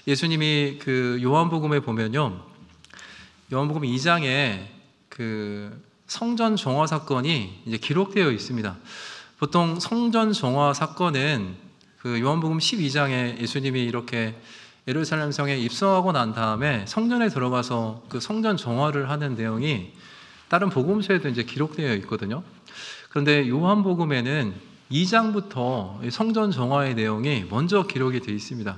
예수님이 그 요한복음에 보면요 요한복음 2장에 그 성전 정화 사건이 이제 기록되어 있습니다. 보통 성전 정화 사건은 그 요한복음 12장에 예수님이 이렇게 예루살렘 성에 입성하고 난 다음에 성전에 들어가서 그 성전 정화를 하는 내용이 다른 복음서에도 이제 기록되어 있거든요. 그런데 요한복음에는 2장부터 성전 정화의 내용이 먼저 기록이 되어 있습니다.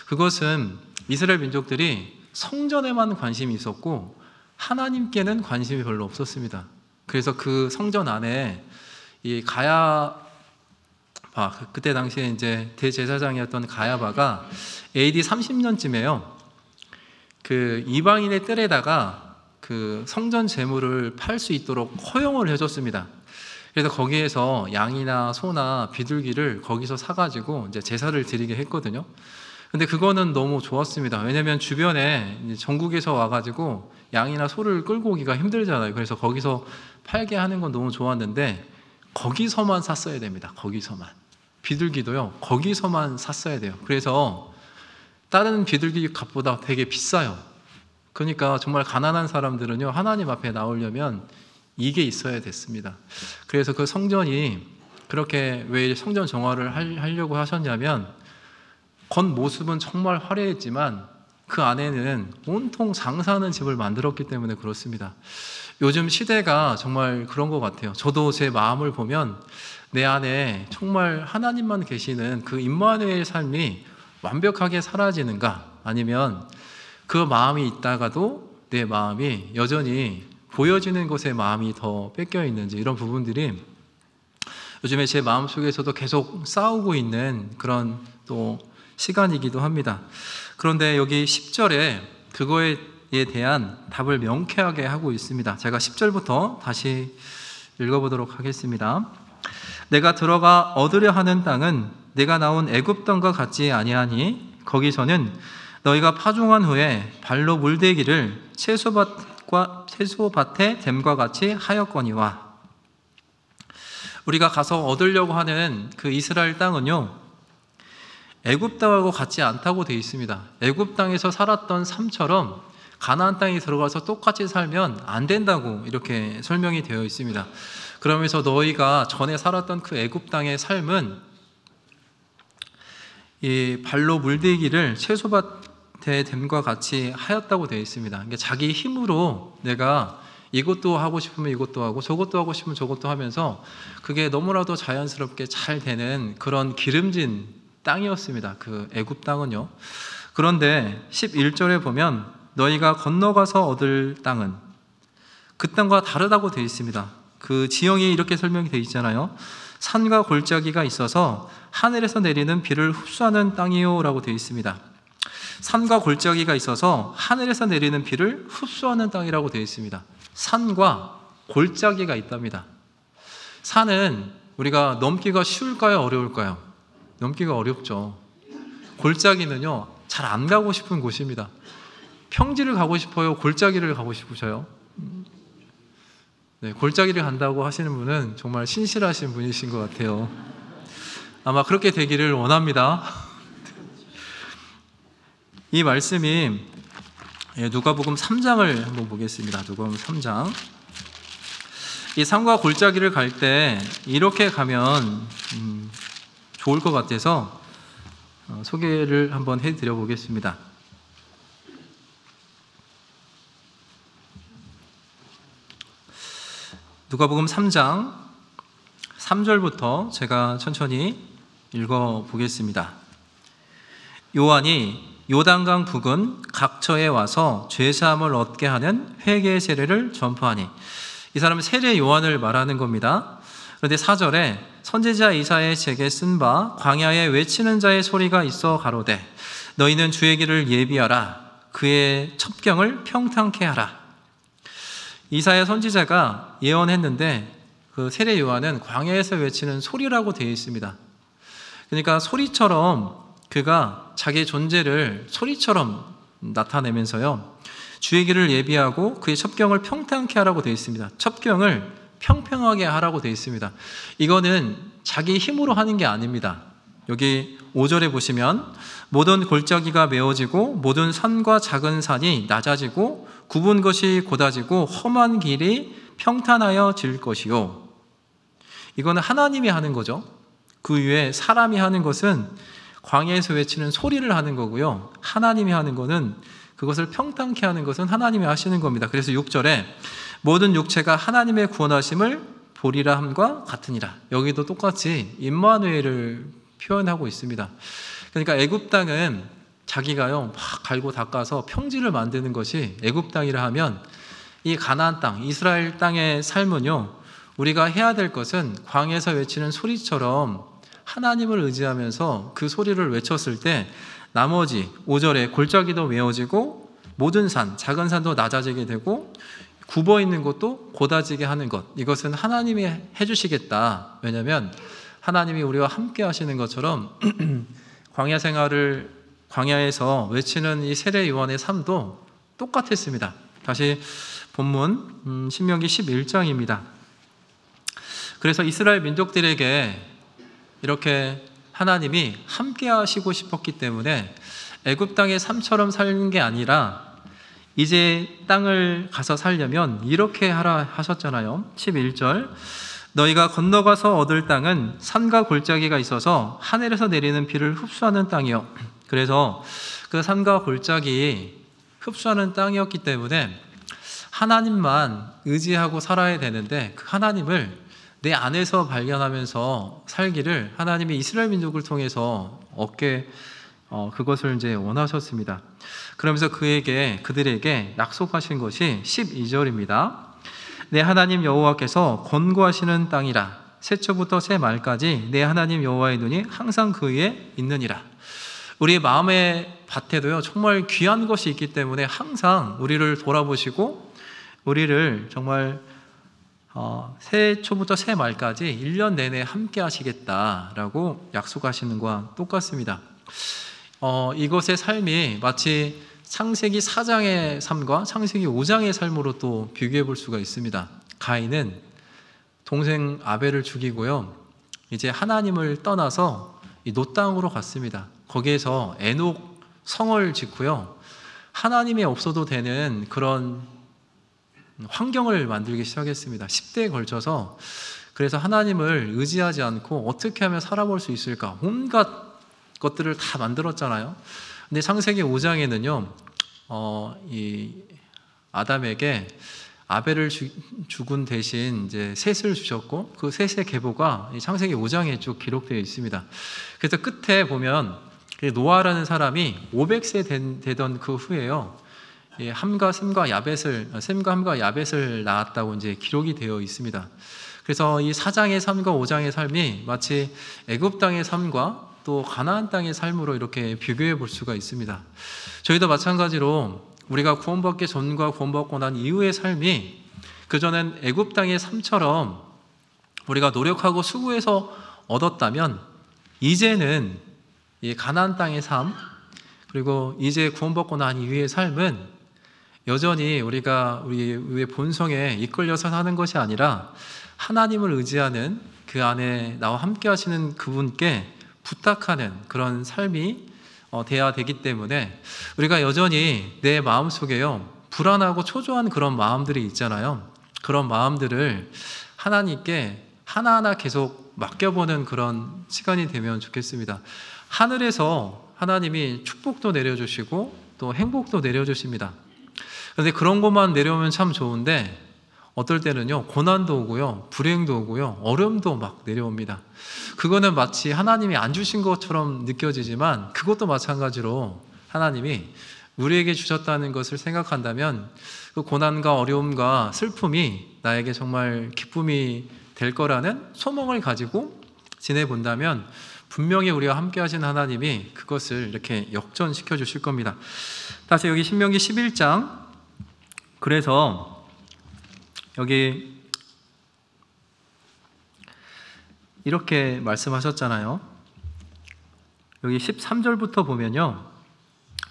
그것은 이스라엘 민족들이 성전에만 관심이 있었고 하나님께는 관심이 별로 없었습니다. 그래서 그 성전 안에 이 가야바, 그때 당시에 이제 대제사장이었던 가야바가 AD 30년쯤에요. 그 이방인의 뜰에다가 그 성전 제물을 팔 수 있도록 허용을 해줬습니다. 그래서 거기에서 양이나 소나 비둘기를 거기서 사가지고 이제 제사를 드리게 했거든요. 근데 그거는 너무 좋았습니다. 왜냐면 주변에 전국에서 와가지고 양이나 소를 끌고 오기가 힘들잖아요. 그래서 거기서 팔게 하는 건 너무 좋았는데 거기서만 샀어야 됩니다. 거기서만. 비둘기도요. 거기서만 샀어야 돼요. 그래서 다른 비둘기 값보다 되게 비싸요. 그러니까 정말 가난한 사람들은요. 하나님 앞에 나오려면 이게 있어야 됐습니다. 그래서 그 성전이 그렇게 왜 성전 정화를 하려고 하셨냐면 겉모습은 정말 화려했지만 그 안에는 온통 장사하는 집을 만들었기 때문에 그렇습니다. 요즘 시대가 정말 그런 것 같아요. 저도 제 마음을 보면 내 안에 정말 하나님만 계시는 그 임마누엘의 삶이 완벽하게 사라지는가 아니면 그 마음이 있다가도 내 마음이 여전히 보여지는 것에 마음이 더 뺏겨 있는지 이런 부분들이 요즘에 제 마음속에서도 계속 싸우고 있는 그런 또 시간이기도 합니다. 그런데 여기 10절에 그거에 대한 답을 명쾌하게 하고 있습니다. 제가 10절부터 다시 읽어보도록 하겠습니다. 내가 들어가 얻으려 하는 땅은 내가 나온 애굽 땅과 같지 아니하니 거기서는 너희가 파종한 후에 발로 물대기를 채소밭에 댐과 같이 하였거니와. 우리가 가서 얻으려고 하는 그 이스라엘 땅은요 애굽 땅하고 같지 않다고 되어 있습니다. 애굽 땅에서 살았던 삶처럼 가나안 땅에 들어가서 똑같이 살면 안 된다고 이렇게 설명이 되어 있습니다. 그러면서 너희가 전에 살았던 그 애굽 땅의 삶은 이 발로 물대기를 채소밭에 댐과 같이 하였다고 되어 있습니다. 그러니까 자기 힘으로 내가 이것도 하고 싶으면 이것도 하고 저것도 하고 싶으면 저것도 하면서 그게 너무나도 자연스럽게 잘 되는 그런 기름진 땅이었습니다. 그 애굽 땅은요. 그런데 11절에 보면 너희가 건너가서 얻을 땅은 그 땅과 다르다고 되어 있습니다. 그 지형이 이렇게 설명이 되어 있잖아요. 산과 골짜기가 있어서 하늘에서 내리는 비를 흡수하는 땅이요 라고 되어 있습니다. 산과 골짜기가 있어서 하늘에서 내리는 비를 흡수하는 땅이라고 되어 있습니다. 산과 골짜기가 있답니다. 산은 우리가 넘기가 쉬울까요? 어려울까요? 넘기가 어렵죠. 골짜기는요, 잘 안 가고 싶은 곳입니다. 평지를 가고 싶어요? 골짜기를 가고 싶으셔요? 네, 골짜기를 간다고 하시는 분은 정말 신실하신 분이신 것 같아요. 아마 그렇게 되기를 원합니다. 이 말씀이 누가복음 3장을 한번 보겠습니다. 누가복음 3장. 이 산과 골짜기를 갈 때 이렇게 가면 좋을 것 같아서 소개를 한번 해드려 보겠습니다. 누가복음 3장 3절부터 제가 천천히 읽어 보겠습니다. 요한이 요단강 부근 각처에 와서 죄사함을 얻게 하는 회개의 세례를 전파하니, 이 사람은 세례 요한을 말하는 겁니다. 그런데 4절에 선지자 이사야의 책에 쓴 바 광야에 외치는 자의 소리가 있어 가로되 너희는 주의 길을 예비하라, 그의 첩경을 평탄케 하라. 이사야 선지자가 예언했는데 그 세례 요한은 광야에서 외치는 소리라고 되어 있습니다. 그러니까 소리처럼 그가 자기 존재를 소리처럼 나타내면서요, 주의 길을 예비하고 그의 첩경을 평탄케 하라고 되어 있습니다. 첩경을 평평하게 하라고 되어 있습니다. 이거는 자기 힘으로 하는 게 아닙니다. 여기 5절에 보시면 모든 골짜기가 메워지고 모든 산과 작은 산이 낮아지고 굽은 것이 곧아지고 험한 길이 평탄하여 질 것이요. 이거는 하나님이 하는 거죠. 그 위에 사람이 하는 것은 광야에서 외치는 소리를 하는 거고요, 하나님이 하는 것은 그것을 평탄케 하는 것은 하나님이 하시는 겁니다. 그래서 6절에 모든 육체가 하나님의 구원하심을 보리라 함과 같으니라. 여기도 똑같이 임마누엘을 표현하고 있습니다. 그러니까 애굽 땅은 자기가요 막 갈고 닦아서 평지를 만드는 것이 애굽 땅이라 하면, 이 가나안 땅, 이스라엘 땅의 삶은요, 우리가 해야 될 것은 광야에서 외치는 소리처럼 하나님을 의지하면서 그 소리를 외쳤을 때 나머지 5절에 골짜기도 메워지고 모든 산, 작은 산도 낮아지게 되고 굽어 있는 것도 곧아지게 하는 것, 이것은 하나님이 해주시겠다. 왜냐하면 하나님이 우리와 함께 하시는 것처럼 광야 생활을, 광야에서 외치는 이 세례 요한의 삶도 똑같았습니다. 다시 본문 신명기 11장입니다. 그래서 이스라엘 민족들에게 이렇게 하나님이 함께 하시고 싶었기 때문에 애굽 땅의 삶처럼 사는 게 아니라 이제 땅을 가서 살려면 이렇게 하라 하셨잖아요. 11절 너희가 건너가서 얻을 땅은 산과 골짜기가 있어서 하늘에서 내리는 비를 흡수하는 땅이요. 그래서 그 산과 골짜기 흡수하는 땅이었기 때문에 하나님만 의지하고 살아야 되는데, 그 하나님을 내 안에서 발견하면서 살기를 하나님이 이스라엘 민족을 통해서 얻게 그것을 이제 원하셨습니다. 그러면서 그들에게 약속하신 것이 12절입니다. 내 하나님 여호와께서 권고하시는 땅이라, 새초부터 새 말까지 내 하나님 여호와의 눈이 항상 그 위에 있느니라. 우리의 마음의 밭에도요 정말 귀한 것이 있기 때문에 항상 우리를 돌아보시고 우리를 정말 새초부터 새 말까지 1년 내내 함께 하시겠다라고 약속하시는 것과 똑같습니다. 이것의 삶이 마치 창세기 4장의 삶과 창세기 5장의 삶으로 또 비교해 볼 수가 있습니다. 가인은 동생 아벨을 죽이고요, 이제 하나님을 떠나서 이 노 땅으로 갔습니다. 거기에서 에녹 성을 짓고요, 하나님이 없어도 되는 그런 환경을 만들기 시작했습니다. 10대에 걸쳐서. 그래서 하나님을 의지하지 않고 어떻게 하면 살아볼 수 있을까, 온갖 것들을 다 만들었잖아요. 근데 창세기 5장에는요 이 아담에게 아벨을 죽은 대신 이제 셋을 주셨고 그 셋의 계보가 창세기 5장에 쭉 기록되어 있습니다. 그래서 끝에 보면 노아라는 사람이 500세 되던 그 후에요. 셈과 함과 야벳을 낳았다고 이제 기록이 되어 있습니다. 그래서 이 4장의 삶과 5장의 삶이 마치 애굽 땅의 삶과 또 가나안 땅의 삶으로 이렇게 비교해 볼 수가 있습니다. 저희도 마찬가지로 우리가 구원받기 전과 구원받고 난 이후의 삶이 그전엔 애굽 땅의 삶처럼 우리가 노력하고 수고해서 얻었다면 이제는 이 가나안 땅의 삶 그리고 이제 구원받고 난 이후의 삶은 여전히 우리가 우리의 본성에 이끌려서 사는 것이 아니라 하나님을 의지하는 그 안에 나와 함께 하시는 그분께 부탁하는 그런 삶이 돼야 되기 때문에 우리가 여전히 내 마음속에요 불안하고 초조한 그런 마음들이 있잖아요. 그런 마음들을 하나님께 하나하나 계속 맡겨보는 그런 시간이 되면 좋겠습니다. 하늘에서 하나님이 축복도 내려주시고 또 행복도 내려주십니다. 그런데 그런 것만 내려오면 참 좋은데 어떨 때는요 고난도 오고요 불행도 오고요 어려움도 막 내려옵니다. 그거는 마치 하나님이 안 주신 것처럼 느껴지지만 그것도 마찬가지로 하나님이 우리에게 주셨다는 것을 생각한다면 그 고난과 어려움과 슬픔이 나에게 정말 기쁨이 될 거라는 소망을 가지고 지내본다면 분명히 우리와 함께 하신 하나님이 그것을 이렇게 역전시켜 주실 겁니다. 다시 여기 신명기 11장 그래서 여기 이렇게 말씀하셨잖아요. 여기 13절부터 보면요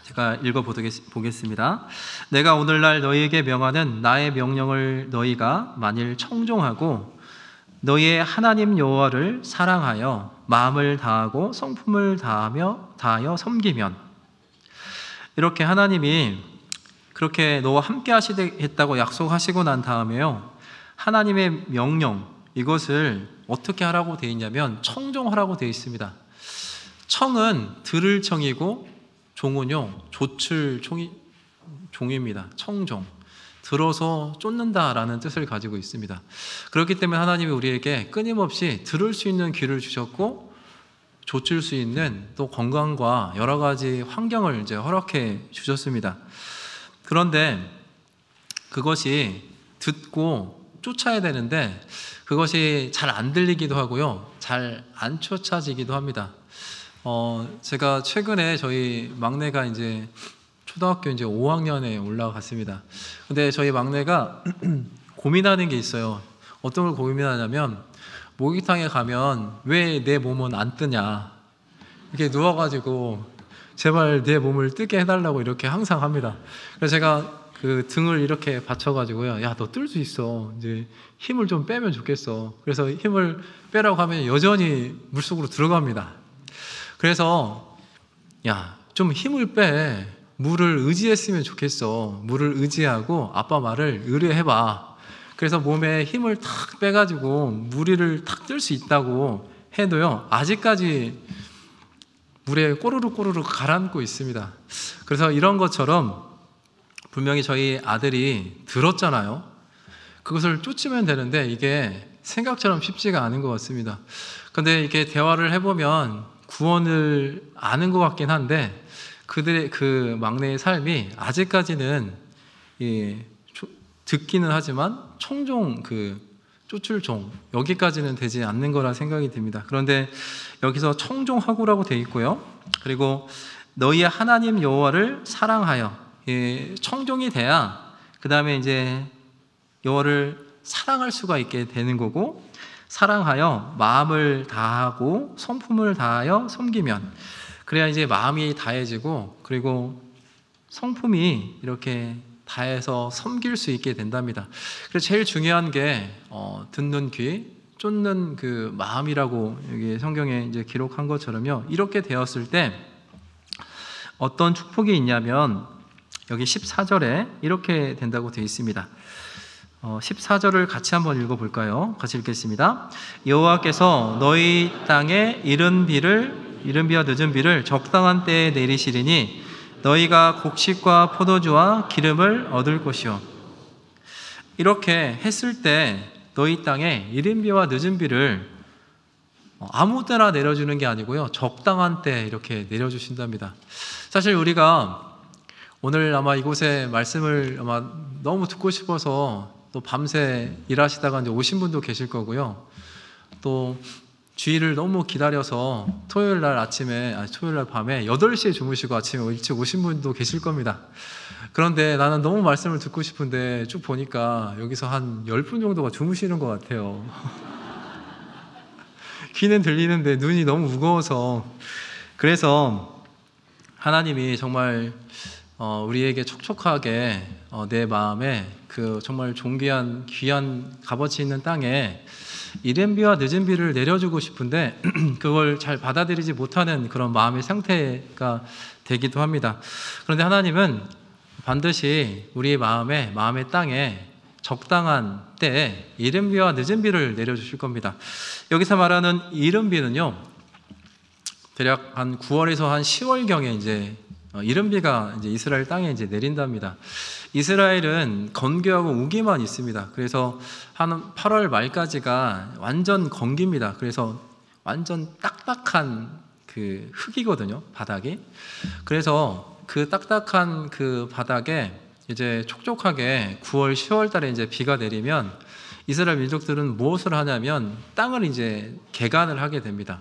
제가 읽어보겠습니다. 내가 오늘날 너희에게 명하는 나의 명령을 너희가 만일 청종하고 너희의 하나님 여호와를 사랑하여 마음을 다하고 성품을 다하여 섬기면, 이렇게 하나님이 그렇게 너와 함께 하시겠다고 약속하시고 난 다음에요 하나님의 명령 이것을 어떻게 하라고 되어 있냐면 청종하라고 되어 있습니다. 청은 들을 청이고 종은요 좇을 종입니다. 청종, 들어서 쫓는다라는 뜻을 가지고 있습니다. 그렇기 때문에 하나님이 우리에게 끊임없이 들을 수 있는 귀를 주셨고 좇을 수 있는 또 건강과 여러 가지 환경을 이제 허락해 주셨습니다. 그런데 그것이 듣고 쫓아야 되는데 그것이 잘 안 들리기도 하고요 잘 안 쫓아지기도 합니다. 제가 최근에 저희 막내가 이제 초등학교 이제 5학년에 올라갔습니다. 근데 저희 막내가 고민하는 게 있어요. 어떤 걸 고민하냐면 목욕탕에 가면 왜 내 몸은 안 뜨냐, 이렇게 누워가지고 제발 내 몸을 뜨게 해달라고 이렇게 항상 합니다. 그래서 제가 그 등을 이렇게 받쳐가지고요 야, 너 뜰 수 있어, 이제 힘을 좀 빼면 좋겠어. 그래서 힘을 빼라고 하면 여전히 물속으로 들어갑니다. 그래서 야, 좀 힘을 빼, 물을 의지했으면 좋겠어. 물을 의지하고 아빠 말을 의뢰해봐. 그래서 몸에 힘을 탁 빼가지고 무리를 탁 뜰 수 있다고 해도요 아직까지 물에 꼬르륵 가라앉고 있습니다. 그래서 이런 것처럼 분명히 저희 아들이 들었잖아요. 그것을 쫓으면 되는데 이게 생각처럼 쉽지가 않은 것 같습니다. 그런데 이렇게 대화를 해보면 구원을 아는 것 같긴 한데 그들의 그 막내의 삶이 아직까지는 듣기는 하지만 청종, 쫓을 종, 여기까지는 되지 않는 거라 생각이 듭니다. 그런데 여기서 청종하고라고 되어 있고요. 그리고 너희의 하나님 여호와를 사랑하여, 청종이 돼야 그 다음에 이제 여호와를 사랑할 수가 있게 되는 거고, 사랑하여 마음을 다하고 성품을 다하여 섬기면, 그래야 이제 마음이 다해지고 그리고 성품이 이렇게 다해서 섬길 수 있게 된답니다. 그래서 제일 중요한 게 듣는 귀, 쫓는 그 마음이라고 여기 성경에 이제 기록한 것처럼요. 이렇게 되었을 때 어떤 축복이 있냐면 여기 14절에 이렇게 된다고 되어 있습니다. 14절을 같이 한번 읽어볼까요? 같이 읽겠습니다. 여호와께서 너희 땅에 이른 비와 늦은 비를 적당한 때에 내리시리니 너희가 곡식과 포도주와 기름을 얻을 것이요. 이렇게 했을 때 너희 땅에 이른 비와 늦은 비를 아무 때나 내려주는 게 아니고요, 적당한 때 이렇게 내려주신답니다. 사실 우리가 오늘 아마 이곳에 말씀을 아마 너무 듣고 싶어서 또 밤새 일하시다가 이제 오신 분도 계실 거고요, 또 주일을 너무 기다려서 토요일 날 밤에 8시에 주무시고 아침에 일찍 오신 분도 계실 겁니다. 그런데 나는 너무 말씀을 듣고 싶은데 쭉 보니까 여기서 한 10분 정도가 주무시는 것 같아요. 귀는 들리는데 눈이 너무 무거워서. 그래서 하나님이 정말 우리에게 촉촉하게 내 마음에 그 정말 존귀한 귀한 값어치 있는 땅에 이른 비와 늦은 비를 내려주고 싶은데 그걸 잘 받아들이지 못하는 그런 마음의 상태가 되기도 합니다. 그런데 하나님은 반드시 우리의 마음의 땅에 적당한 때에 이른 비와 늦은 비를 내려주실 겁니다. 여기서 말하는 이른 비는요, 대략 한 9월에서 한 10월경에 이제 이른 비가 이제 이스라엘 땅에 이제 내린답니다. 이스라엘은 건기하고 우기만 있습니다. 그래서 한 8월 말까지가 완전 건기입니다. 그래서 완전 딱딱한 그 흙이거든요, 바닥이. 그래서 그 딱딱한 그 바닥에 이제 촉촉하게 9월, 10월 달에 이제 비가 내리면 이스라엘 민족들은 무엇을 하냐면 땅을 이제 개간을 하게 됩니다.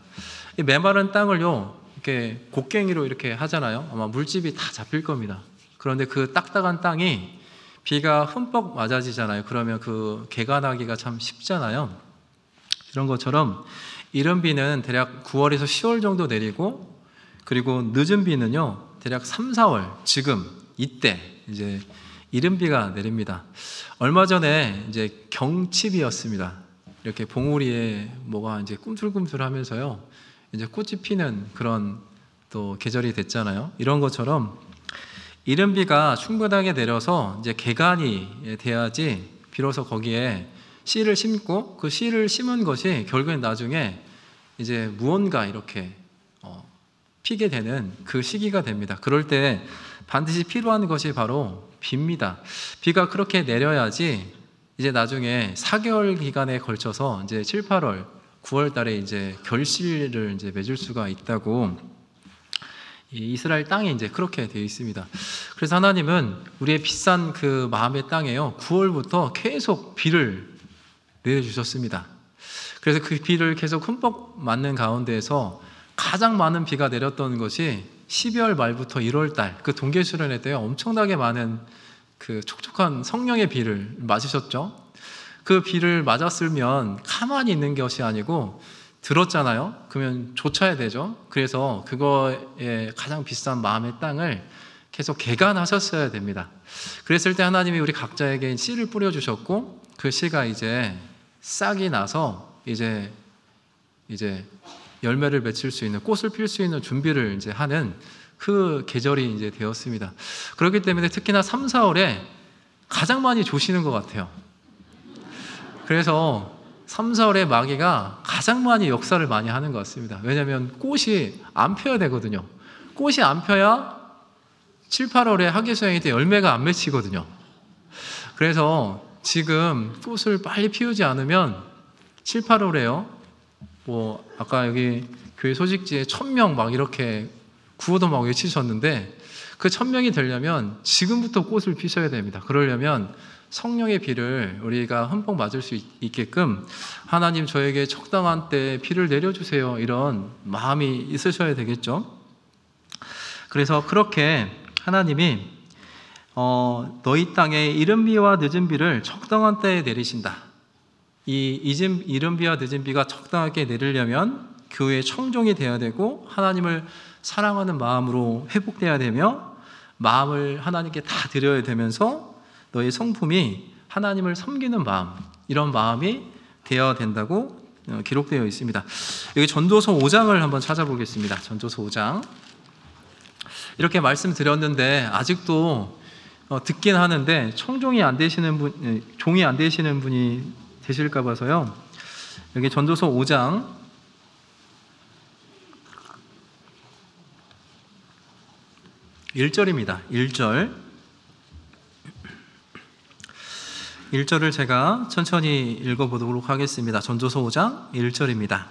이 메마른 땅을요, 이렇게 곡괭이로 이렇게 하잖아요. 아마 물집이 다 잡힐 겁니다. 그런데 그 딱딱한 땅이 비가 흠뻑 맞아지잖아요. 그러면 그 개간하기가 참 쉽잖아요. 이런 것처럼 이른 비는 대략 9월에서 10월 정도 내리고, 그리고 늦은 비는요 대략 3, 4월, 지금 이때 이제 이른 비가 내립니다. 얼마 전에 이제 경칩이었습니다. 이렇게 봉우리에 뭐가 이제 꿈틀꿈틀하면서요, 이제 꽃이 피는 그런 또 계절이 됐잖아요. 이런 것처럼 이른 비가 충분하게 내려서 이제 개간이 돼야지 비로소 거기에 씨를 심고, 그 씨를 심은 것이 결국엔 나중에 이제 무언가 이렇게 피게 되는 그 시기가 됩니다. 그럴 때 반드시 필요한 것이 바로 비입니다. 비가 그렇게 내려야지 이제 나중에 4개월 기간에 걸쳐서 이제 7, 8월, 9월 달에 이제 결실을 이제 맺을 수가 있다고 이스라엘 땅에 이제 그렇게 되어 있습니다. 그래서 하나님은 우리의 비싼 그 마음의 땅에요, 9월부터 계속 비를 내려주셨습니다. 그래서 그 비를 계속 흠뻑 맞는 가운데에서 가장 많은 비가 내렸던 것이 12월 말부터 1월 달, 그 동계수련회 때 엄청나게 많은 그 촉촉한 성령의 비를 맞으셨죠. 그 비를 맞았으면 가만히 있는 것이 아니고 들었잖아요. 그러면 좇아야 되죠. 그래서 그거에 가장 비싼 마음의 땅을 계속 개간하셨어야 됩니다. 그랬을 때 하나님이 우리 각자에게 씨를 뿌려주셨고, 그 씨가 이제 싹이 나서 이제 열매를 맺을 수 있는, 꽃을 필 수 있는 준비를 이제 하는 그 계절이 이제 되었습니다. 그렇기 때문에 특히나 3, 4월에 가장 많이 조시는 것 같아요. 그래서 3, 4월에 마귀가 가장 많이 역사를 많이 하는 것 같습니다. 왜냐하면 꽃이 안 펴야 되거든요. 꽃이 안 펴야 7, 8월에 학예수양일 때 열매가 안 맺히거든요. 그래서 지금 꽃을 빨리 피우지 않으면 7, 8월에요, 뭐 아까 여기 교회 소식지에 1000명 막 이렇게 구호도 막 외치셨는데, 그 1000명이 되려면 지금부터 꽃을 피셔야 됩니다. 그러려면 성령의 비를 우리가 흠뻑 맞을 수 있게끔 하나님 저에게 적당한 때 비를 내려주세요, 이런 마음이 있으셔야 되겠죠. 그래서 그렇게 하나님이 너희 땅에 이른 비와 늦은 비를 적당한 때에 내리신다. 이 이른 비와 늦은 비가 적당하게 내리려면 교회의 청종이 되어야 되고, 하나님을 사랑하는 마음으로 회복되어야 되며, 마음을 하나님께 다 드려야 되면서 너의 성품이 하나님을 섬기는 마음, 이런 마음이 되어야 된다고 기록되어 있습니다. 여기 전도서 5장을 한번 찾아보겠습니다. 전도서 5장. 이렇게 말씀드렸는데 아직도 듣긴 하는데 청종이 안 되시는 분, 종이 안 되시는 분이 되실까 봐서요. 여기 전도서 5장 1절입니다. 1절. 1절을 제가 천천히 읽어보도록 하겠습니다. 전도서 5장 1절입니다.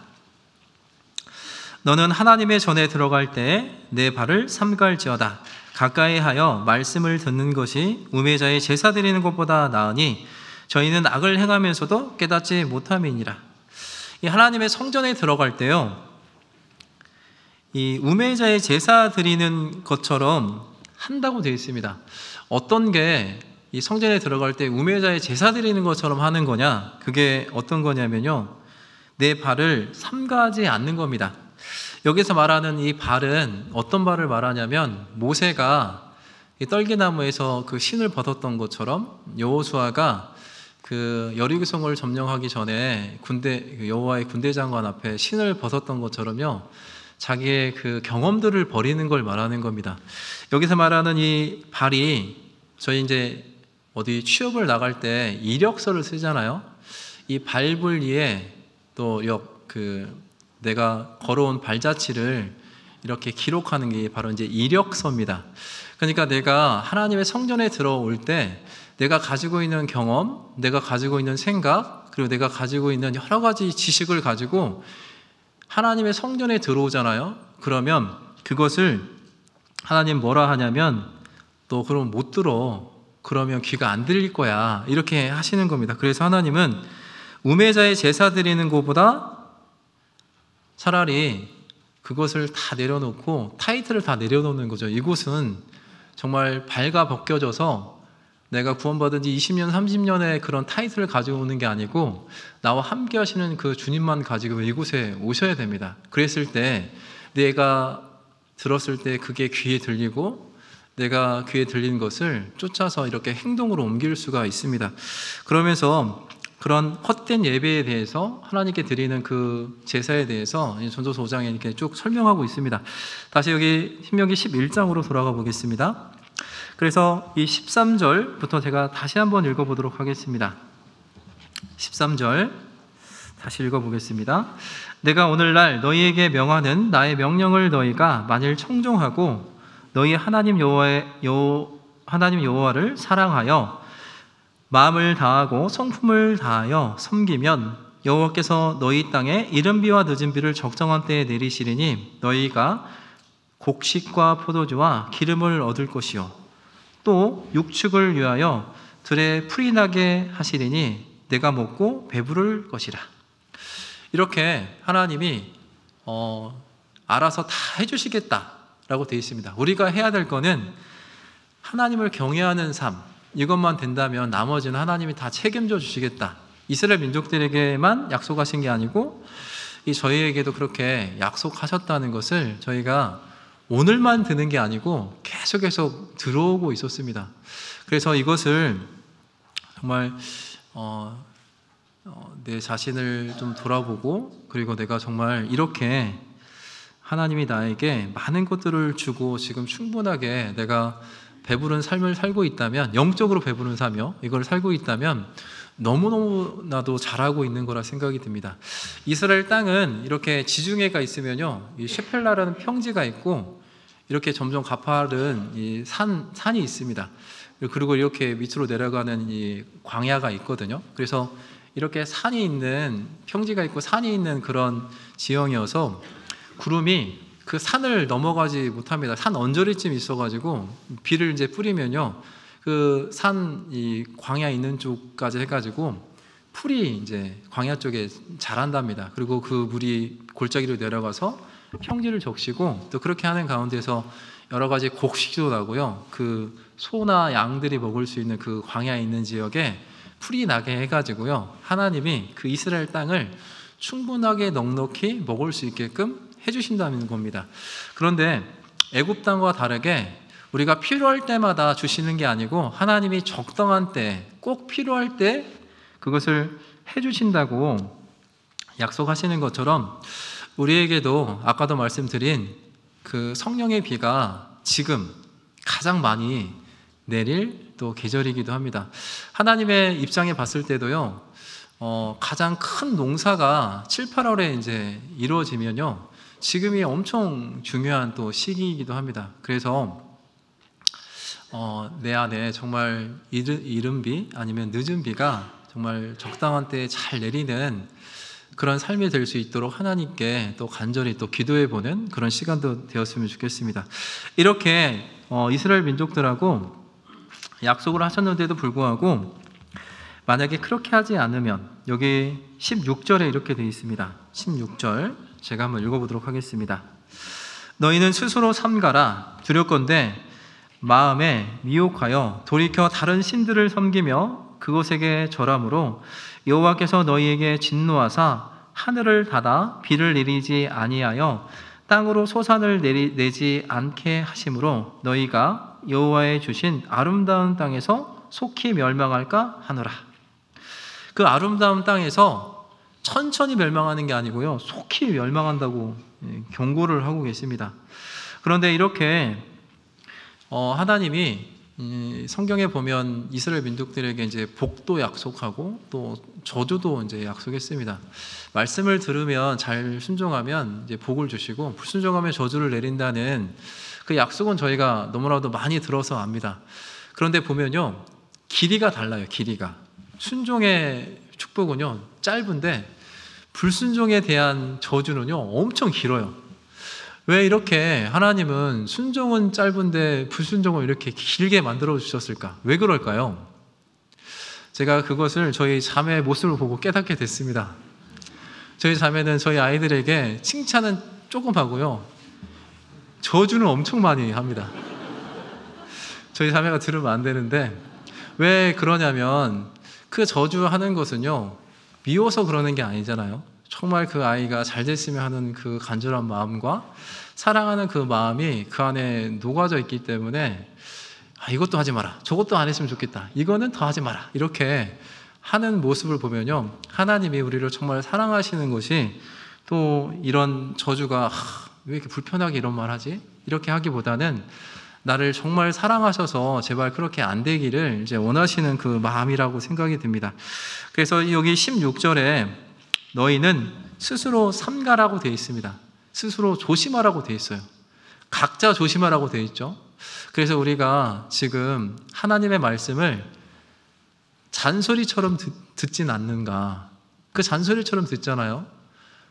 너는 하나님의 전에 들어갈 때 내 발을 삼갈지어다. 가까이 하여 말씀을 듣는 것이 우매자의 제사 드리는 것보다 나으니 저희는 악을 행하면서도 깨닫지 못함이니라. 이 하나님의 성전에 들어갈 때요, 이 우매자의 제사 드리는 것처럼 한다고 되어 있습니다. 어떤 게 이 성전에 들어갈 때 우매자의 제사 드리는 것처럼 하는 거냐? 그게 어떤 거냐면요, 내 발을 삼가지 않는 겁니다. 여기서 말하는 이 발은 어떤 발을 말하냐면, 모세가 이 떨기나무에서 그 신을 벗었던 것처럼 여호수아가 그 여리고성을 점령하기 전에 여호와의 군대 장관 앞에 신을 벗었던 것처럼요, 자기의 그 경험들을 버리는 걸 말하는 겁니다. 여기서 말하는 이 발이, 저희 이제 어디 취업을 나갈 때 이력서를 쓰잖아요. 이 발불리에 또 내가 걸어온 발자취를 이렇게 기록하는 게 바로 이제 이력서입니다. 그러니까 내가 하나님의 성전에 들어올 때 내가 가지고 있는 경험, 내가 가지고 있는 생각, 그리고 내가 가지고 있는 여러 가지 지식을 가지고 하나님의 성전에 들어오잖아요. 그러면 그것을 하나님 뭐라 하냐면, 너 그럼 못 들어. 그러면 귀가 안 들릴 거야. 이렇게 하시는 겁니다. 그래서 하나님은 우매자의 제사 드리는 것보다 차라리 그것을 다 내려놓고 타이틀을 다 내려놓는 거죠. 이곳은 정말 발가 벗겨져서 내가 구원받은 지 20년, 30년의 그런 타이틀을 가지고 오는 게 아니고 나와 함께 하시는 그 주님만 가지고 이곳에 오셔야 됩니다. 그랬을 때 내가 들었을 때 그게 귀에 들리고 내가 귀에 들리는 것을 쫓아서 이렇게 행동으로 옮길 수가 있습니다. 그러면서 그런 헛된 예배에 대해서 하나님께 드리는 그 제사에 대해서 전도서 5장에 이렇게 쭉 설명하고 있습니다. 다시 여기 신명기 11장으로 돌아가 보겠습니다. 그래서 이 13절부터 제가 다시 한번 읽어보도록 하겠습니다. 13절 다시 읽어보겠습니다. 내가 오늘날 너희에게 명하는 나의 명령을 너희가 만일 청종하고 너희 하나님 여호와를 사랑하여 마음을 다하고 성품을 다하여 섬기면 여호와께서 너희 땅에 이른 비와 늦은 비를 적정한 때에 내리시리니 너희가 곡식과 포도주와 기름을 얻을 것이요 또 육축을 위하여 들에 풀이 나게 하시리니 내가 먹고 배부를 것이라. 이렇게 하나님이 알아서 다 해주시겠다라고 되어 있습니다. 우리가 해야 될 거는 하나님을 경외하는 삶, 이것만 된다면 나머지는 하나님이 다 책임져 주시겠다. 이스라엘 민족들에게만 약속하신 게 아니고 저희에게도 그렇게 약속하셨다는 것을 저희가 오늘만 듣는 게 아니고 계속 들어오고 있었습니다. 그래서 이것을 정말 내 자신을 좀 돌아보고, 그리고 내가 정말 이렇게 하나님이 나에게 많은 것들을 주고 지금 충분하게 내가 배부른 삶을 살고 있다면, 영적으로 배부른 삶이요, 이걸 살고 있다면 너무너무나도 잘하고 있는 거라 생각이 듭니다. 이스라엘 땅은 이렇게 지중해가 있으면요, 이 셰펠라라는 평지가 있고 이렇게 점점 가파른 이 산이 있습니다. 그리고 이렇게 밑으로 내려가는 이 광야가 있거든요. 그래서 이렇게 산이 있는, 평지가 있고 산이 있는 그런 지형이어서 구름이 그 산을 넘어가지 못합니다. 산 언저리쯤 있어가지고 비를 이제 뿌리면요, 그 산 이 광야 있는 쪽까지 해가지고 풀이 이제 광야 쪽에 자란답니다. 그리고 그 물이 골짜기로 내려가서 평지를 적시고, 또 그렇게 하는 가운데서 여러 가지 곡식도 나고요, 그 소나 양들이 먹을 수 있는 그 광야에 있는 지역에 풀이 나게 해가지고요, 하나님이 그 이스라엘 땅을 충분하게 넉넉히 먹을 수 있게끔 해주신다는 겁니다. 그런데 애굽 땅과 다르게 우리가 필요할 때마다 주시는 게 아니고 하나님이 적당한 때, 꼭 필요할 때 그것을 해주신다고 약속하시는 것처럼 우리에게도 아까도 말씀드린 그 성령의 비가 지금 가장 많이 내릴 또 계절이기도 합니다. 하나님의 입장에 봤을 때도요, 가장 큰 농사가 7, 8월에 이제 이루어지면요, 지금이 엄청 중요한 또 시기이기도 합니다. 그래서 내 안에 정말 이른 비 아니면 늦은 비가 정말 적당한 때에 잘 내리는 그런 삶이 될 수 있도록 하나님께 또 간절히 또 기도해 보는 그런 시간도 되었으면 좋겠습니다. 이렇게 이스라엘 민족들하고 약속을 하셨는데도 불구하고 만약에 그렇게 하지 않으면 여기 16절에 이렇게 되어 있습니다. 16절 제가 한번 읽어보도록 하겠습니다. 너희는 스스로 삼가라. 두렵건대 마음에 미혹하여 돌이켜 다른 신들을 섬기며 그것에게 절함으로 여호와께서 너희에게 진노하사 하늘을 닫아 비를 내리지 아니하여 땅으로 소산을 내지 않게 하심으로 너희가 여호와의 주신 아름다운 땅에서 속히 멸망할까 하노라. 그 아름다운 땅에서 천천히 멸망하는 게 아니고요, 속히 멸망한다고 경고를 하고 계십니다. 그런데 이렇게 하나님이 성경에 보면 이스라엘 민족들에게 이제 복도 약속하고 또 저주도 이제 약속했습니다. 말씀을 들으면 잘 순종하면 이제 복을 주시고 불순종하면 저주를 내린다는 그 약속은 저희가 너무나도 많이 들어서 압니다. 그런데 보면요, 길이가 달라요. 길이가. 순종의 축복은요 짧은데 불순종에 대한 저주는요 엄청 길어요. 왜 이렇게 하나님은 순종은 짧은데 불순종을 이렇게 길게 만들어 주셨을까? 왜 그럴까요? 제가 그것을 저희 자매의 모습을 보고 깨닫게 됐습니다. 저희 자매는 저희 아이들에게 칭찬은 조금 하고요, 저주는 엄청 많이 합니다. 저희 자매가 들으면 안 되는데 왜 그러냐면 그 저주하는 것은요 미워서 그러는 게 아니잖아요. 정말 그 아이가 잘 됐으면 하는 그 간절한 마음과 사랑하는 그 마음이 그 안에 녹아져 있기 때문에 이것도 하지 마라, 저것도 안 했으면 좋겠다, 이거는 더 하지 마라, 이렇게 하는 모습을 보면요 하나님이 우리를 정말 사랑하시는 것이 또 이런 저주가 왜 이렇게 불편하게 이런 말 하지? 이렇게 하기보다는 나를 정말 사랑하셔서 제발 그렇게 안 되기를 이제 원하시는 그 마음이라고 생각이 듭니다. 그래서 여기 16절에 너희는 스스로 삼가라고 되어 있습니다. 스스로 조심하라고 되어 있어요. 각자 조심하라고 되어 있죠. 그래서 우리가 지금 하나님의 말씀을 잔소리처럼 듣진 않는가? 그 잔소리처럼 듣잖아요.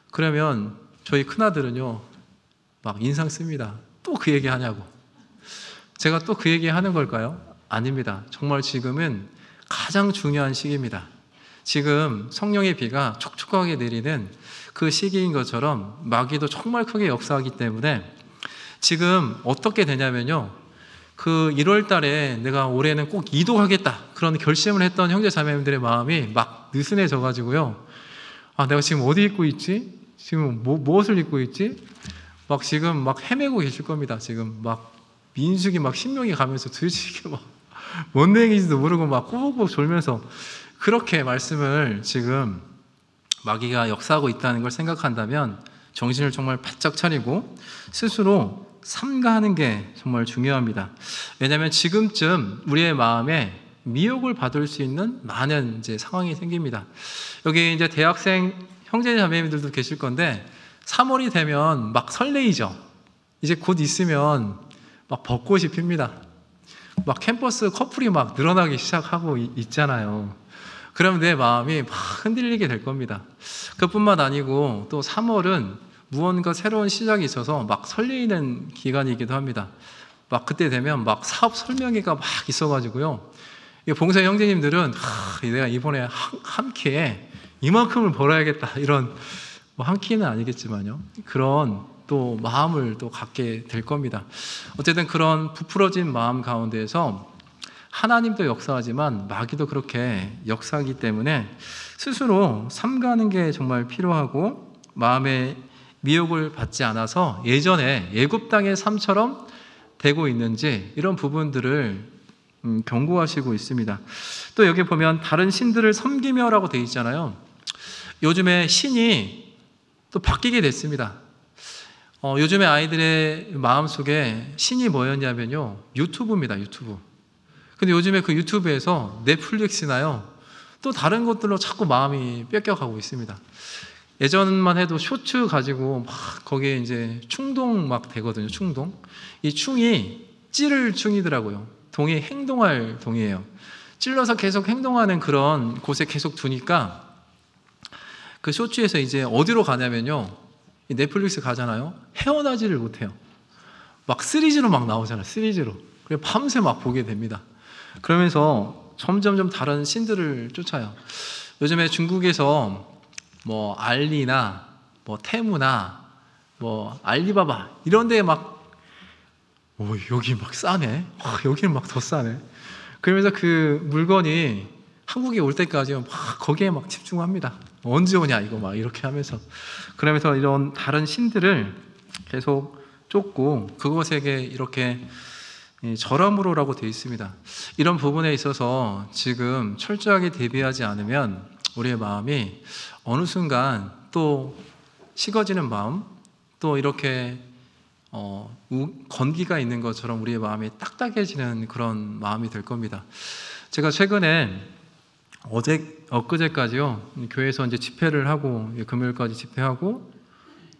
그러면 저희 큰아들은요 막 인상 씁니다. 또 그 얘기 하냐고. 제가 또 그 얘기 하는 걸까요? 아닙니다. 정말 지금은 가장 중요한 시기입니다. 지금 성령의 비가 촉촉하게 내리는 그 시기인 것처럼 마귀도 정말 크게 역사하기 때문에 지금 어떻게 되냐면요, 그 1월 달에 내가 올해는 꼭 이도하겠다 그런 결심을 했던 형제 자매님들의 마음이 막 느슨해져 가지고요, 내가 지금 어디 입고 있지? 지금 무엇을 입고 있지? 막 지금 막 헤매고 계실 겁니다. 지금 막 민숙이 막 신명이 가면서 도대체 이게 막 뭔 내용인지도 모르고 막 꾸벅꾸벅 졸면서 그렇게 말씀을 지금 마귀가 역사하고 있다는 걸 생각한다면 정신을 정말 바짝 차리고 스스로 삼가하는 게 정말 중요합니다. 왜냐하면 지금쯤 우리의 마음에 미혹을 받을 수 있는 많은 이제 상황이 생깁니다. 여기 이제 대학생 형제 자매님들도 계실 건데 3월이 되면 막 설레이죠. 이제 곧 있으면 막 벚꽃이 핍니다. 막 캠퍼스 커플이 막 늘어나기 시작하고 있잖아요. 그러면 내 마음이 막 흔들리게 될 겁니다. 그뿐만 아니고 또 3월은 무언가 새로운 시작이 있어서 막 설레이는 기간이기도 합니다. 막 그때 되면 막 사업 설명회가 막 있어가지고요, 봉사 형제님들은 내가 이번에 한 끼에 이만큼을 벌어야겠다, 이런 한 끼는 아니겠지만요, 그런 또 마음을 또 갖게 될 겁니다. 어쨌든 그런 부풀어진 마음 가운데에서 하나님도 역사하지만 마귀도 그렇게 역사하기 때문에 스스로 삼가는 게 정말 필요하고, 마음의 미혹을 받지 않아서 예전에 애굽 땅의 삶처럼 되고 있는지 이런 부분들을 경고하시고 있습니다. 또 여기 보면 다른 신들을 섬기며라고 되어 있잖아요. 요즘에 신이 또 바뀌게 됐습니다. 요즘에 아이들의 마음속에 신이 뭐였냐면요, 유튜브입니다. 유튜브. 근데 요즘에 그 유튜브에서 넷플릭스나요 또 다른 것들로 자꾸 마음이 뺏겨가고 있습니다. 예전만 해도 쇼츠 가지고 막 거기에 이제 충동 막 되거든요. 충동. 이 충이 찌를 충이더라고요. 동이 행동할 동이에요. 찔러서 계속 행동하는 그런 곳에 계속 두니까 그 쇼츠에서 이제 어디로 가냐면요, 넷플릭스 가잖아요. 헤어나지를 못해요. 막 시리즈로 막 나오잖아요. 시리즈로. 그래서 밤새 막 보게 됩니다. 그러면서 점점점 다른 신들을 쫓아요. 요즘에 중국에서 뭐 알리나 뭐 테무나 뭐 알리바바 이런 데에 막 여기 막 싸네. 여기는 막 더 싸네. 그러면서 그 물건이 한국에 올 때까지 막 거기에 막 집중합니다. 언제 오냐 이거 막 이렇게 하면서. 그러면서 이런 다른 신들을 계속 쫓고 그것에게 이렇게 절함으로라고 되어 있습니다. 이런 부분에 있어서 지금 철저하게 대비하지 않으면 우리의 마음이 어느 순간 또 식어지는 마음, 또 이렇게 건기가 있는 것처럼 우리의 마음이 딱딱해지는 그런 마음이 될 겁니다. 제가 최근에 엊그제까지요, 교회에서 이제 집회를 하고, 금요일까지 집회하고,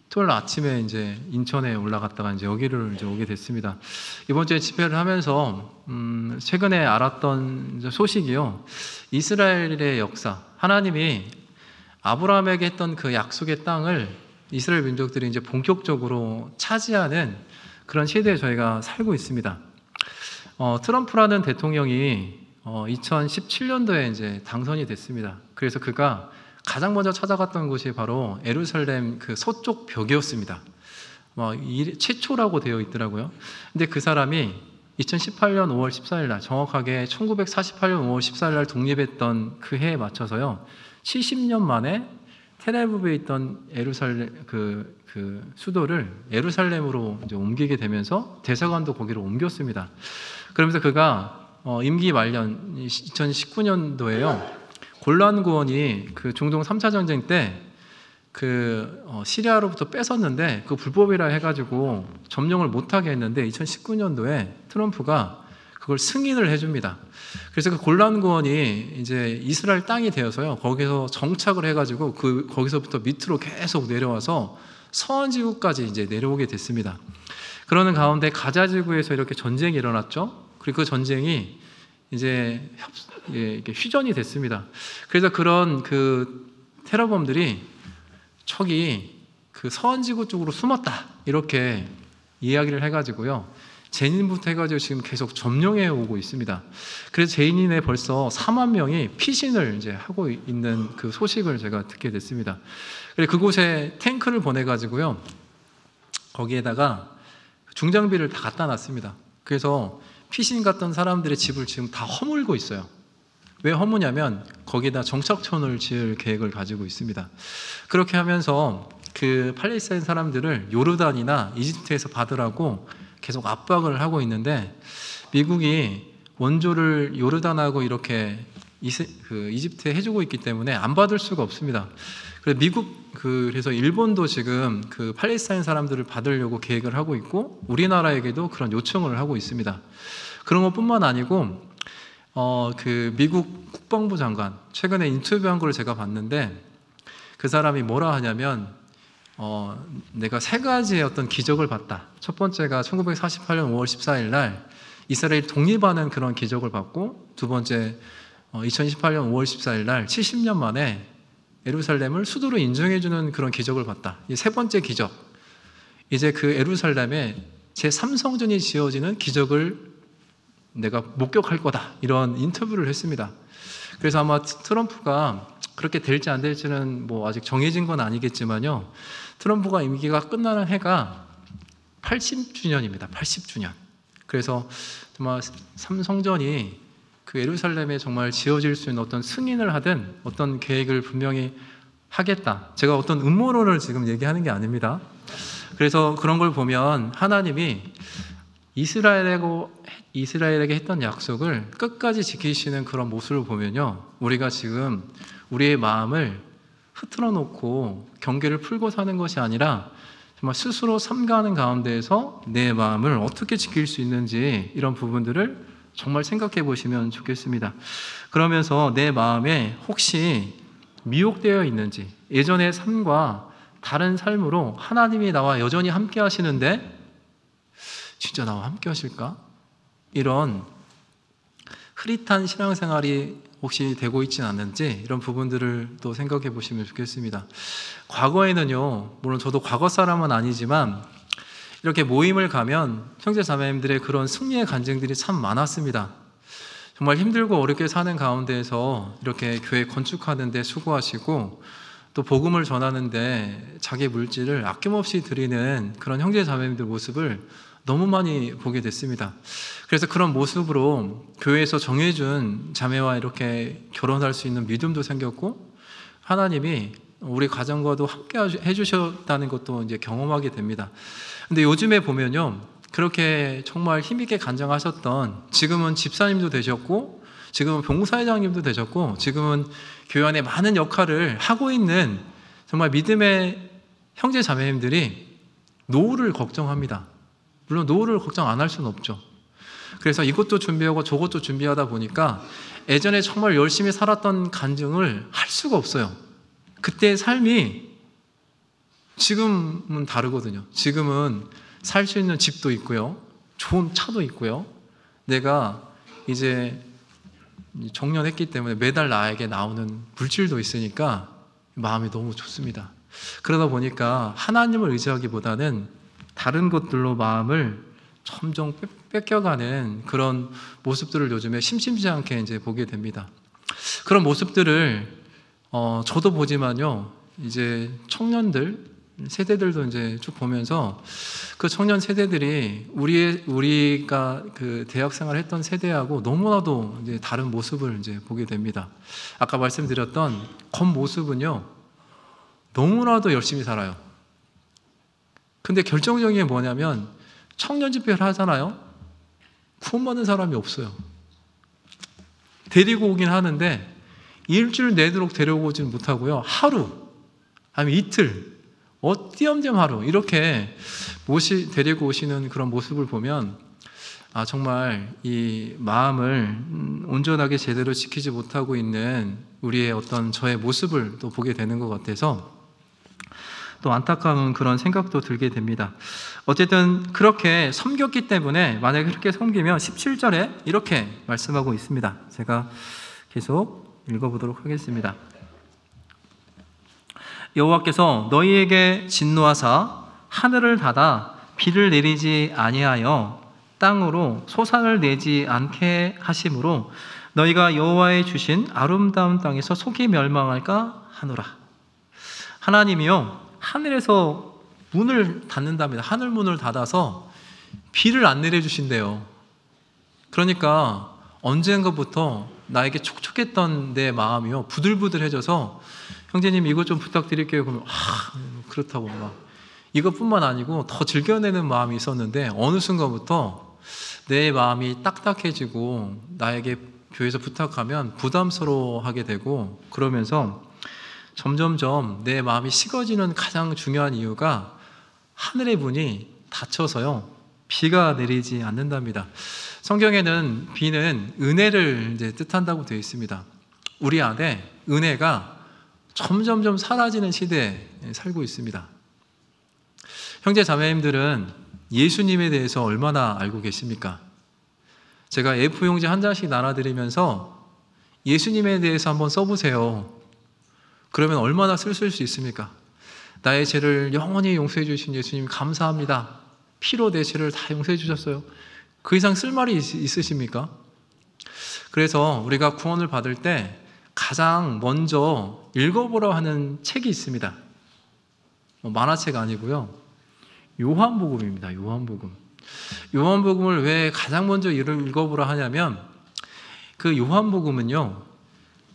토요일 아침에 이제 인천에 올라갔다가 이제 여기를 이제 오게 됐습니다. 이번 주에 집회를 하면서, 최근에 알았던 소식이요, 이스라엘의 역사, 하나님이 아브라함에게 했던 그 약속의 땅을 이스라엘 민족들이 이제 본격적으로 차지하는 그런 시대에 저희가 살고 있습니다. 트럼프라는 대통령이 2017년도에 이제 당선이 됐습니다. 그래서 그가 가장 먼저 찾아갔던 곳이 바로 예루살렘 그 서쪽 벽이었습니다. 최초라고 되어 있더라고요. 근데 그 사람이 2018년 5월 14일 날, 정확하게 1948년 5월 14일 날 독립했던 그 해에 맞춰서요, 70년 만에 텔아비브에 있던 예루살렘 그 수도를 예루살렘으로 이제 옮기게 되면서 대사관도 거기로 옮겼습니다. 그러면서 그가 임기 말년 2019년도에요. 골란 구원이 그 중동 3차 전쟁 때 시리아로부터 뺏었는데 그 불법이라 해가지고 점령을 못하게 했는데 2019년도에 트럼프가 그걸 승인을 해줍니다. 그래서 그 골란 구원이 이제 이스라엘 땅이 되어서요, 거기서 정착을 해가지고 거기서부터 밑으로 계속 내려와서 서한 지구까지 이제 내려오게 됐습니다. 그러는 가운데 가자 지구에서 이렇게 전쟁이 일어났죠. 그리고 그 전쟁이 이제 이렇게 휴전이 됐습니다. 그래서 그런 그 테러범들이 저기 그 서한 지구 쪽으로 숨었다 이렇게 이야기를 해가지고요, 제닌부터 해가지고 지금 계속 점령해 오고 있습니다. 그래서 제닌에 벌써 4만 명이 피신을 이제 하고 있는 그 소식을 제가 듣게 됐습니다. 그래서 그곳에 탱크를 보내가지고요, 거기에다가 중장비를 다 갖다 놨습니다. 그래서 피신 갔던 사람들의 집을 지금 다 허물고 있어요. 왜 허무냐면 거기다 정착촌을 지을 계획을 가지고 있습니다. 그렇게 하면서 그 팔레스타인 사람들을 요르단이나 이집트에서 받으라고 계속 압박을 하고 있는데, 미국이 원조를 요르단하고 이렇게 이집트에 해주고 있기 때문에 안 받을 수가 없습니다. 그래서 일본도 지금 그 팔레스타인 사람들을 받으려고 계획을 하고 있고, 우리나라에게도 그런 요청을 하고 있습니다. 그런 것뿐만 아니고 그 미국 국방부 장관 최근에 인터뷰한 걸 제가 봤는데, 그 사람이 뭐라 하냐면 내가 세 가지의 어떤 기적을 봤다. 첫 번째가 1948년 5월 14일 날 이스라엘이 독립하는 그런 기적을 봤고, 두 번째 2018년 5월 14일 날 70년 만에 예루살렘을 수도로 인정해주는 그런 기적을 봤다. 이 세 번째 기적, 이제 그 예루살렘에 제3성전이 지어지는 기적을 내가 목격할 거다, 이런 인터뷰를 했습니다. 그래서 아마 트럼프가 그렇게 될지 안 될지는 뭐 아직 정해진 건 아니겠지만요, 트럼프가 임기가 끝나는 해가 80주년입니다. 80주년. 그래서 정말 삼성전이 그 예루살렘에 정말 지어질 수 있는 어떤 승인을 하든 어떤 계획을 분명히 하겠다. 제가 어떤 음모론을 지금 얘기하는 게 아닙니다. 그래서 그런 걸 보면 하나님이 이스라엘에게 했던 약속을 끝까지 지키시는 그런 모습을 보면요, 우리가 지금 우리의 마음을 흐트러 놓고 경계를 풀고 사는 것이 아니라 정말 스스로 삼가하는 가운데에서 내 마음을 어떻게 지킬 수 있는지, 이런 부분들을 정말 생각해 보시면 좋겠습니다. 그러면서 내 마음에 혹시 미혹되어 있는지, 예전의 삶과 다른 삶으로 하나님이 나와 여전히 함께 하시는데 진짜 나와 함께 하실까? 이런 흐릿한 신앙생활이 혹시 되고 있지는 않는지 이런 부분들을 또 생각해 보시면 좋겠습니다. 과거에는요, 물론 저도 과거 사람은 아니지만 이렇게 모임을 가면 형제 자매님들의 그런 승리의 간증들이 참 많았습니다. 정말 힘들고 어렵게 사는 가운데에서 이렇게 교회 건축하는 데 수고하시고 또 복음을 전하는데 자기 물질을 아낌없이 드리는 그런 형제 자매님들 모습을 너무 많이 보게 됐습니다. 그래서 그런 모습으로 교회에서 정해준 자매와 이렇게 결혼할 수 있는 믿음도 생겼고, 하나님이 우리 가정과도 함께 해주셨다는 것도 이제 경험하게 됩니다. 근데 요즘에 보면요, 그렇게 정말 힘있게 간증하셨던, 지금은 집사님도 되셨고 지금은 봉사회장님도 되셨고 지금은 교회 안에 많은 역할을 하고 있는 정말 믿음의 형제 자매님들이 노후를 걱정합니다. 물론 노후를 걱정 안 할 수는 없죠. 그래서 이것도 준비하고 저것도 준비하다 보니까 예전에 정말 열심히 살았던 간증을 할 수가 없어요. 그때의 삶이 지금은 다르거든요. 지금은 살 수 있는 집도 있고요, 좋은 차도 있고요, 내가 이제 정년했기 때문에 매달 나에게 나오는 물질도 있으니까 마음이 너무 좋습니다. 그러다 보니까 하나님을 의지하기보다는 다른 것들로 마음을 점점 뺏겨가는 그런 모습들을 요즘에 심심치 않게 이제 보게 됩니다. 그런 모습들을 저도 보지만요, 이제 청년들 세대들도 이제 쭉 보면서 그 청년 세대들이 우리가 그 대학 생활을 했던 세대하고 너무나도 이제 다른 모습을 이제 보게 됩니다. 아까 말씀드렸던 겉모습은요, 너무나도 열심히 살아요. 근데 결정적인 게 뭐냐면 청년 집회를 하잖아요. 구원받는 사람이 없어요. 데리고 오긴 하는데 일주일 내도록 데려오지는 못하고요, 하루 아니면 이틀, 띄엄띄엄 하루 이렇게 데리고 오시는 그런 모습을 보면 정말 이 마음을 온전하게 제대로 지키지 못하고 있는 우리의 어떤 저의 모습을 또 보게 되는 것 같아서 또 안타까운 그런 생각도 들게 됩니다. 어쨌든 그렇게 섬겼기 때문에, 만약에 그렇게 섬기면 17절에 이렇게 말씀하고 있습니다. 제가 계속 읽어보도록 하겠습니다. 여호와께서 너희에게 진노하사 하늘을 닫아 비를 내리지 아니하여 땅으로 소산을 내지 않게 하심으로 너희가 여호와의 주신 아름다운 땅에서 속이 멸망할까 하노라. 하나님이요, 하늘에서 문을 닫는답니다. 하늘 문을 닫아서 비를 안 내려주신대요. 그러니까 언젠가부터 나에게 촉촉했던 내 마음이요, 부들부들해져서 형제님 이것 좀 부탁드릴게요. 그러면 그렇다고 막 이것뿐만 아니고 더 즐겨내는 마음이 있었는데 어느 순간부터 내 마음이 딱딱해지고 나에게 교회에서 부탁하면 부담스러워하게 되고, 그러면서 점점점 내 마음이 식어지는 가장 중요한 이유가 하늘의 문이 닫혀서요, 비가 내리지 않는답니다. 성경에는 비는 은혜를 이제 뜻한다고 되어 있습니다. 우리 안에 은혜가 점점점 사라지는 시대에 살고 있습니다. 형제 자매님들은 예수님에 대해서 얼마나 알고 계십니까? 제가 A4 용지 한 장씩 나눠드리면서 예수님에 대해서 한번 써보세요. 그러면 얼마나 쓸쓸 수 있습니까? 나의 죄를 영원히 용서해 주신 예수님 감사합니다. 피로 내 죄를 다 용서해 주셨어요. 그 이상 쓸 말이 있으십니까? 그래서 우리가 구원을 받을 때 가장 먼저 읽어보라 하는 책이 있습니다. 만화책 아니고요, 요한복음입니다. 요한복음을 왜 가장 먼저 읽어보라 하냐면, 그 요한복음은요,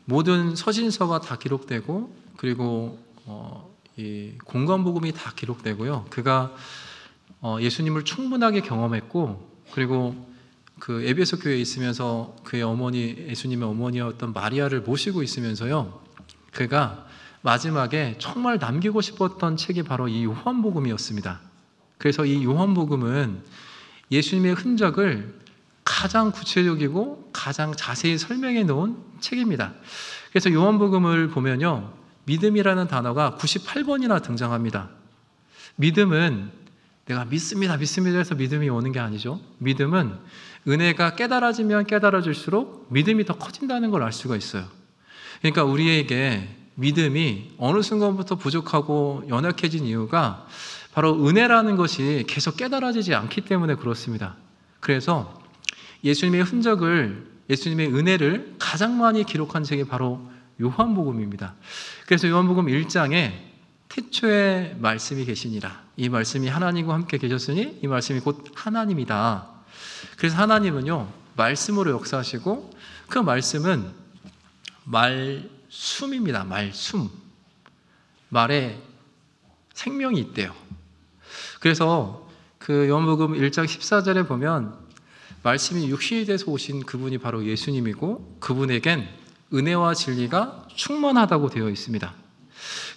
모든 서신서가 다 기록되고, 그리고 이 공관복음이 다 기록되고요, 그가 예수님을 충분하게 경험했고, 그리고 그 에베소 교회에 있으면서 그의 어머니, 예수님의 어머니였던 마리아를 모시고 있으면서요, 그가 마지막에 정말 남기고 싶었던 책이 바로 이 요한복음이었습니다. 그래서 이 요한복음은 예수님의 흔적을 가장 구체적이고 가장 자세히 설명해 놓은 책입니다. 그래서 요한복음을 보면요, 믿음이라는 단어가 98번이나 등장합니다. 믿음은 내가 믿습니다, 믿습니다 해서 믿음이 오는 게 아니죠. 믿음은 은혜가 깨달아지면 깨달아질수록 믿음이 더 커진다는 걸 알 수가 있어요. 그러니까 우리에게 믿음이 어느 순간부터 부족하고 연약해진 이유가 바로 은혜라는 것이 계속 깨달아지지 않기 때문에 그렇습니다. 그래서 예수님의 흔적을, 예수님의 은혜를 가장 많이 기록한 책이 바로 요한복음입니다. 그래서 요한복음 1장에 태초에 말씀이 계시니라. 이 말씀이 하나님과 함께 계셨으니 이 말씀이 곧 하나님이다. 그래서 하나님은요, 말씀으로 역사하시고 그 말씀은 말숨입니다. 말숨. 말에 생명이 있대요. 그래서 그 요한복음 1장 14절에 보면 말씀이 육신이 돼서 오신 그분이 바로 예수님이고 그분에겐 은혜와 진리가 충만하다고 되어 있습니다.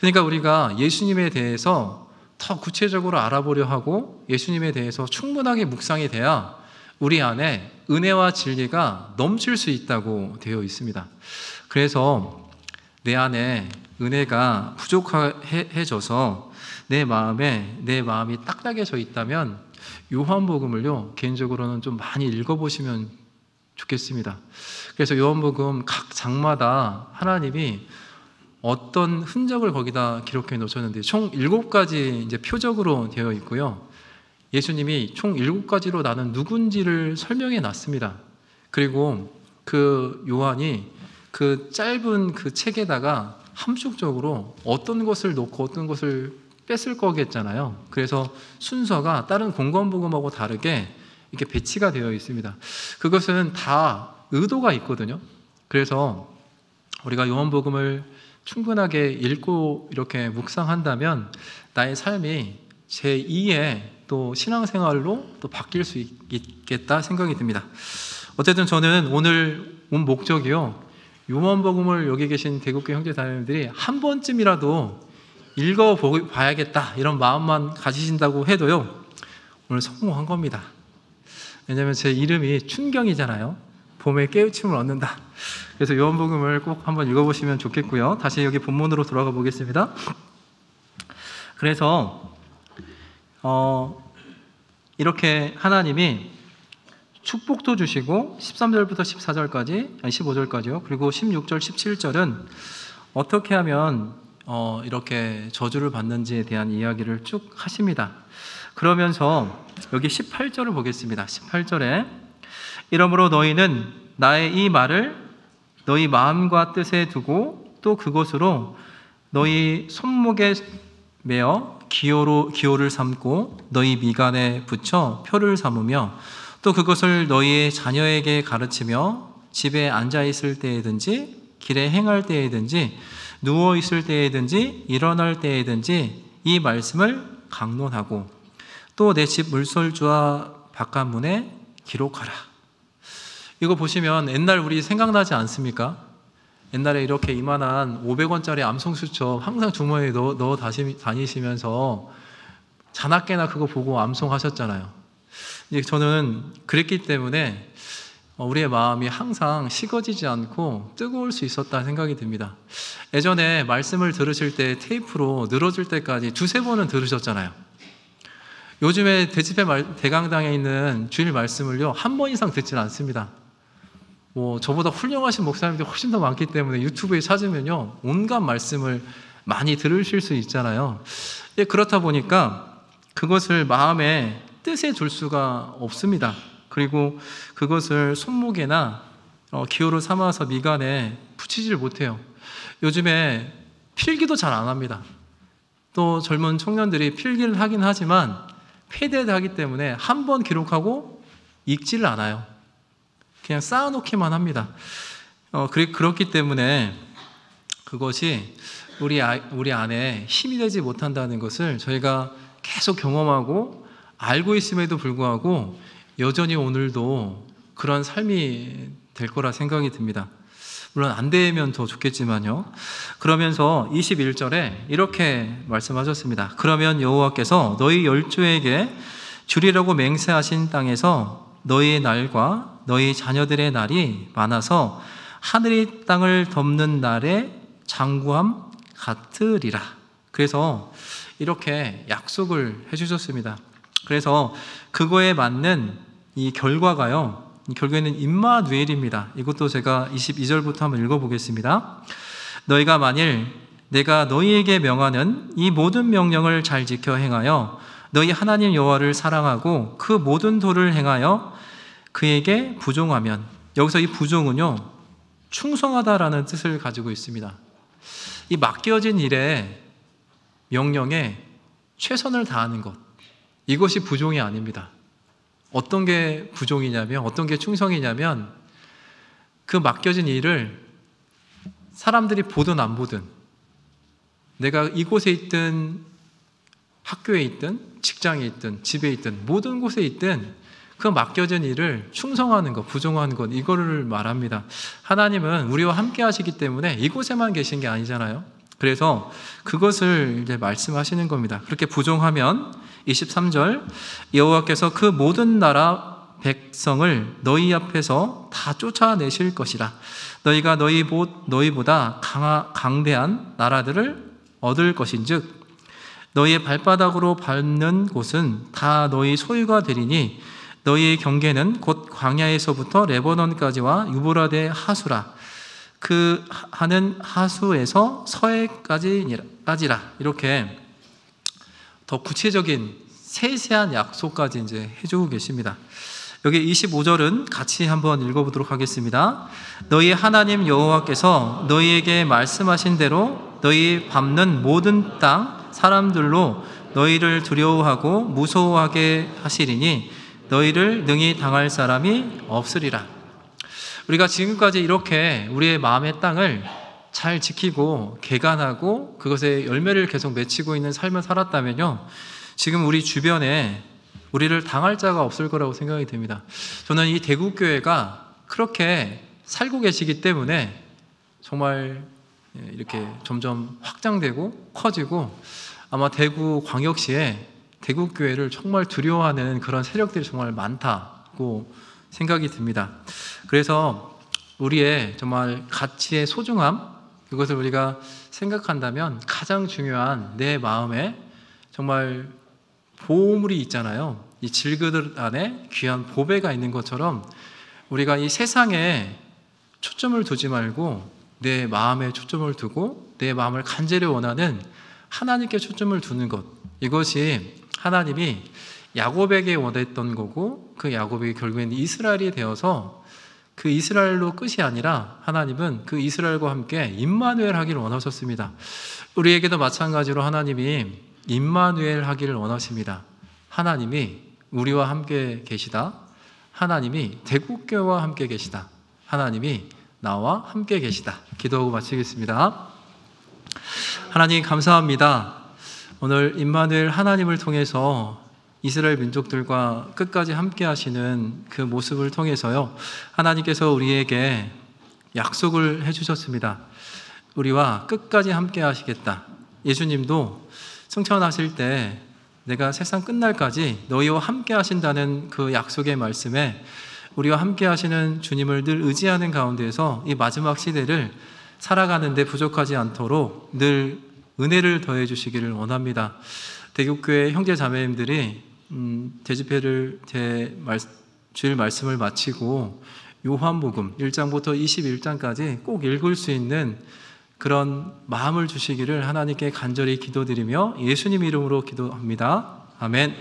그러니까 우리가 예수님에 대해서 더 구체적으로 알아보려 하고 예수님에 대해서 충분하게 묵상이 돼야 우리 안에 은혜와 진리가 넘칠 수 있다고 되어 있습니다. 그래서 내 안에 은혜가 부족해져서 내 마음이 딱딱해져 있다면 요한복음을요, 개인적으로는 좀 많이 읽어보시면 좋겠습니다. 그래서 요한복음 각 장마다 하나님이 어떤 흔적을 거기다 기록해 놓으셨는데 총 7가지 이제 표적으로 되어 있고요. 예수님이 총 7가지로 나는 누군지를 설명해 놨습니다. 그리고 그 요한이 그 짧은 그 책에다가 함축적으로 어떤 것을 놓고 어떤 것을 뺐을 거겠잖아요. 그래서 순서가 다른 공관복음하고 다르게 이렇게 배치가 되어 있습니다. 그것은 다 의도가 있거든요. 그래서 우리가 요한복음을 충분하게 읽고 이렇게 묵상한다면 나의 삶이 제2의 또 신앙생활로 또 바뀔 수 있겠다 생각이 듭니다. 어쨌든 저는 오늘 온 목적이요, 요한복음을 여기 계신 대국교 형제자매님들이 한 번쯤이라도 읽어봐야겠다 이런 마음만 가지신다고 해도요, 오늘 성공한 겁니다. 왜냐하면 제 이름이 춘경이잖아요. 봄에 깨우침을 얻는다. 그래서 요한복음을 꼭 한번 읽어보시면 좋겠고요. 다시 여기 본문으로 돌아가 보겠습니다. 그래서 이렇게 하나님이 축복도 주시고 13절부터 14절까지, 15절까지요. 그리고 16절, 17절은 어떻게 하면 이렇게 저주를 받는지에 대한 이야기를 쭉 하십니다. 그러면서 여기 18절을 보겠습니다. 18절에 이러므로 너희는 나의 이 말을 너희 마음과 뜻에 두고 또 그것으로 너희 손목에 매어 기호를 삼고 너희 미간에 붙여 표를 삼으며 또 그것을 너희의 자녀에게 가르치며 집에 앉아있을 때에든지 길에 행할 때에든지 누워있을 때에든지 일어날 때에든지 이 말씀을 강론하고 또 내 집 물솔주와 바깥문에 기록하라. 이거 보시면 옛날 우리 생각나지 않습니까? 옛날에 이렇게 이만한 500원짜리 암송수첩 항상 주머니에 넣어 다니시면서 자나깨나 그거 보고 암송하셨잖아요. 이제 저는 그랬기 때문에 우리의 마음이 항상 식어지지 않고 뜨거울 수 있었다는 생각이 듭니다. 예전에 말씀을 들으실 때 테이프로 늘어질 때까지 2-3번은 들으셨잖아요. 요즘에 대강당에 있는 주일 말씀을요, 1번 이상 듣지는 않습니다. 저보다 훌륭하신 목사님들이 훨씬 더 많기 때문에 유튜브에 찾으면요, 온갖 말씀을 많이 들으실 수 있잖아요. 그렇다 보니까 그것을 마음에 뜻에 둘 수가 없습니다. 그리고 그것을 손목에나 기호로 삼아서 미간에 붙이질 못해요. 요즘에 필기도 잘 안 합니다. 또 젊은 청년들이 필기를 하긴 하지만 폐대하기 때문에 한 번 기록하고 읽지를 않아요. 그냥 쌓아놓기만 합니다. 그렇기 때문에 그것이 우리 안에 힘이 되지 못한다는 것을 저희가 계속 경험하고 알고 있음에도 불구하고 여전히 오늘도 그런 삶이 될 거라 생각이 듭니다. 물론 안 되면 더 좋겠지만요. 그러면서 21절에 이렇게 말씀하셨습니다. 그러면 여호와께서 너희 열조에게 주리라고 맹세하신 땅에서 너희의 날과 너희 자녀들의 날이 많아서 하늘이 땅을 덮는 날의 장구함 같으리라. 그래서 이렇게 약속을 해주셨습니다. 그래서 그거에 맞는 이 결과가요, 결국에는 임마누엘입니다. 이것도 제가 22절부터 한번 읽어보겠습니다. 너희가 만일 내가 너희에게 명하는 이 모든 명령을 잘 지켜 행하여 너희 하나님 여호와를 사랑하고 그 모든 도를 행하여 그에게 부종하면, 여기서 이 부종은요, 충성하다라는 뜻을 가지고 있습니다. 이 맡겨진 일에, 명령에 최선을 다하는 것, 이것이 부종이 아닙니다. 어떤 게 부종이냐면, 어떤 게 충성이냐면, 그 맡겨진 일을 사람들이 보든 안 보든, 내가 이곳에 있든 학교에 있든 직장에 있든 집에 있든 모든 곳에 있든 그 맡겨진 일을 충성하는 것, 부종하는 것, 이거를 말합니다. 하나님은 우리와 함께 하시기 때문에 이곳에만 계신 게 아니잖아요. 그래서 그것을 이제 말씀하시는 겁니다. 그렇게 부종하면 23절, 여호와께서 그 모든 나라 백성을 너희 앞에서 다 쫓아내실 것이라. 너희가 너희보다 강대한 나라들을 얻을 것인즉 너희의 발바닥으로 밟는 곳은 다 너희 소유가 되리니 너희의 경계는 곧 광야에서부터 레바논까지와 유브라데 하수라. 그 하는 하수에서 서해까지라. 이렇게 더 구체적인 세세한 약속까지 이제 해주고 계십니다. 여기 25절은 같이 한번 읽어보도록 하겠습니다. 너희 하나님 여호와께서 너희에게 말씀하신 대로 너희 밟는 모든 땅 사람들로 너희를 두려워하고 무서워하게 하시리니 너희를 능히 당할 사람이 없으리라. 우리가 지금까지 이렇게 우리의 마음의 땅을 잘 지키고 개간하고 그것에 열매를 계속 맺히고 있는 삶을 살았다면요, 지금 우리 주변에 우리를 당할 자가 없을 거라고 생각이 됩니다. 저는 이 대구교회가 그렇게 살고 계시기 때문에 정말 이렇게 점점 확장되고 커지고, 아마 대구 광역시에 대구교회를 정말 두려워하는 그런 세력들이 정말 많다고 생각이 듭니다. 그래서 우리의 정말 가치의 소중함, 그것을 우리가 생각한다면 가장 중요한 내 마음에 정말 보물이 있잖아요. 이 질그릇 안에 귀한 보배가 있는 것처럼 우리가 이 세상에 초점을 두지 말고 내 마음에 초점을 두고 내 마음을 간절히 원하는 하나님께 초점을 두는 것, 이것이 하나님이 야곱에게 원했던 거고, 그 야곱이 결국엔 이스라엘이 되어서 그 이스라엘로 끝이 아니라 하나님은 그 이스라엘과 함께 임마누엘 하기를 원하셨습니다. 우리에게도 마찬가지로 하나님이 임마누엘 하기를 원하십니다. 하나님이 우리와 함께 계시다. 하나님이 대국교회와 함께 계시다. 하나님이 나와 함께 계시다. 기도하고 마치겠습니다. 하나님 감사합니다. 오늘 임마누엘 하나님을 통해서 이스라엘 민족들과 끝까지 함께 하시는 그 모습을 통해서요, 하나님께서 우리에게 약속을 해주셨습니다. 우리와 끝까지 함께 하시겠다. 예수님도 승천하실 때 내가 세상 끝날까지 너희와 함께 하신다는 그 약속의 말씀에 우리와 함께 하시는 주님을 늘 의지하는 가운데에서 이 마지막 시대를 살아가는데 부족하지 않도록 늘 은혜를 더해 주시기를 원합니다. 대국교회 형제 자매님들이 대집회를 주일 말씀을 마치고 요한복음 1장부터 21장까지 꼭 읽을 수 있는 그런 마음을 주시기를 하나님께 간절히 기도드리며 예수님 이름으로 기도합니다. 아멘.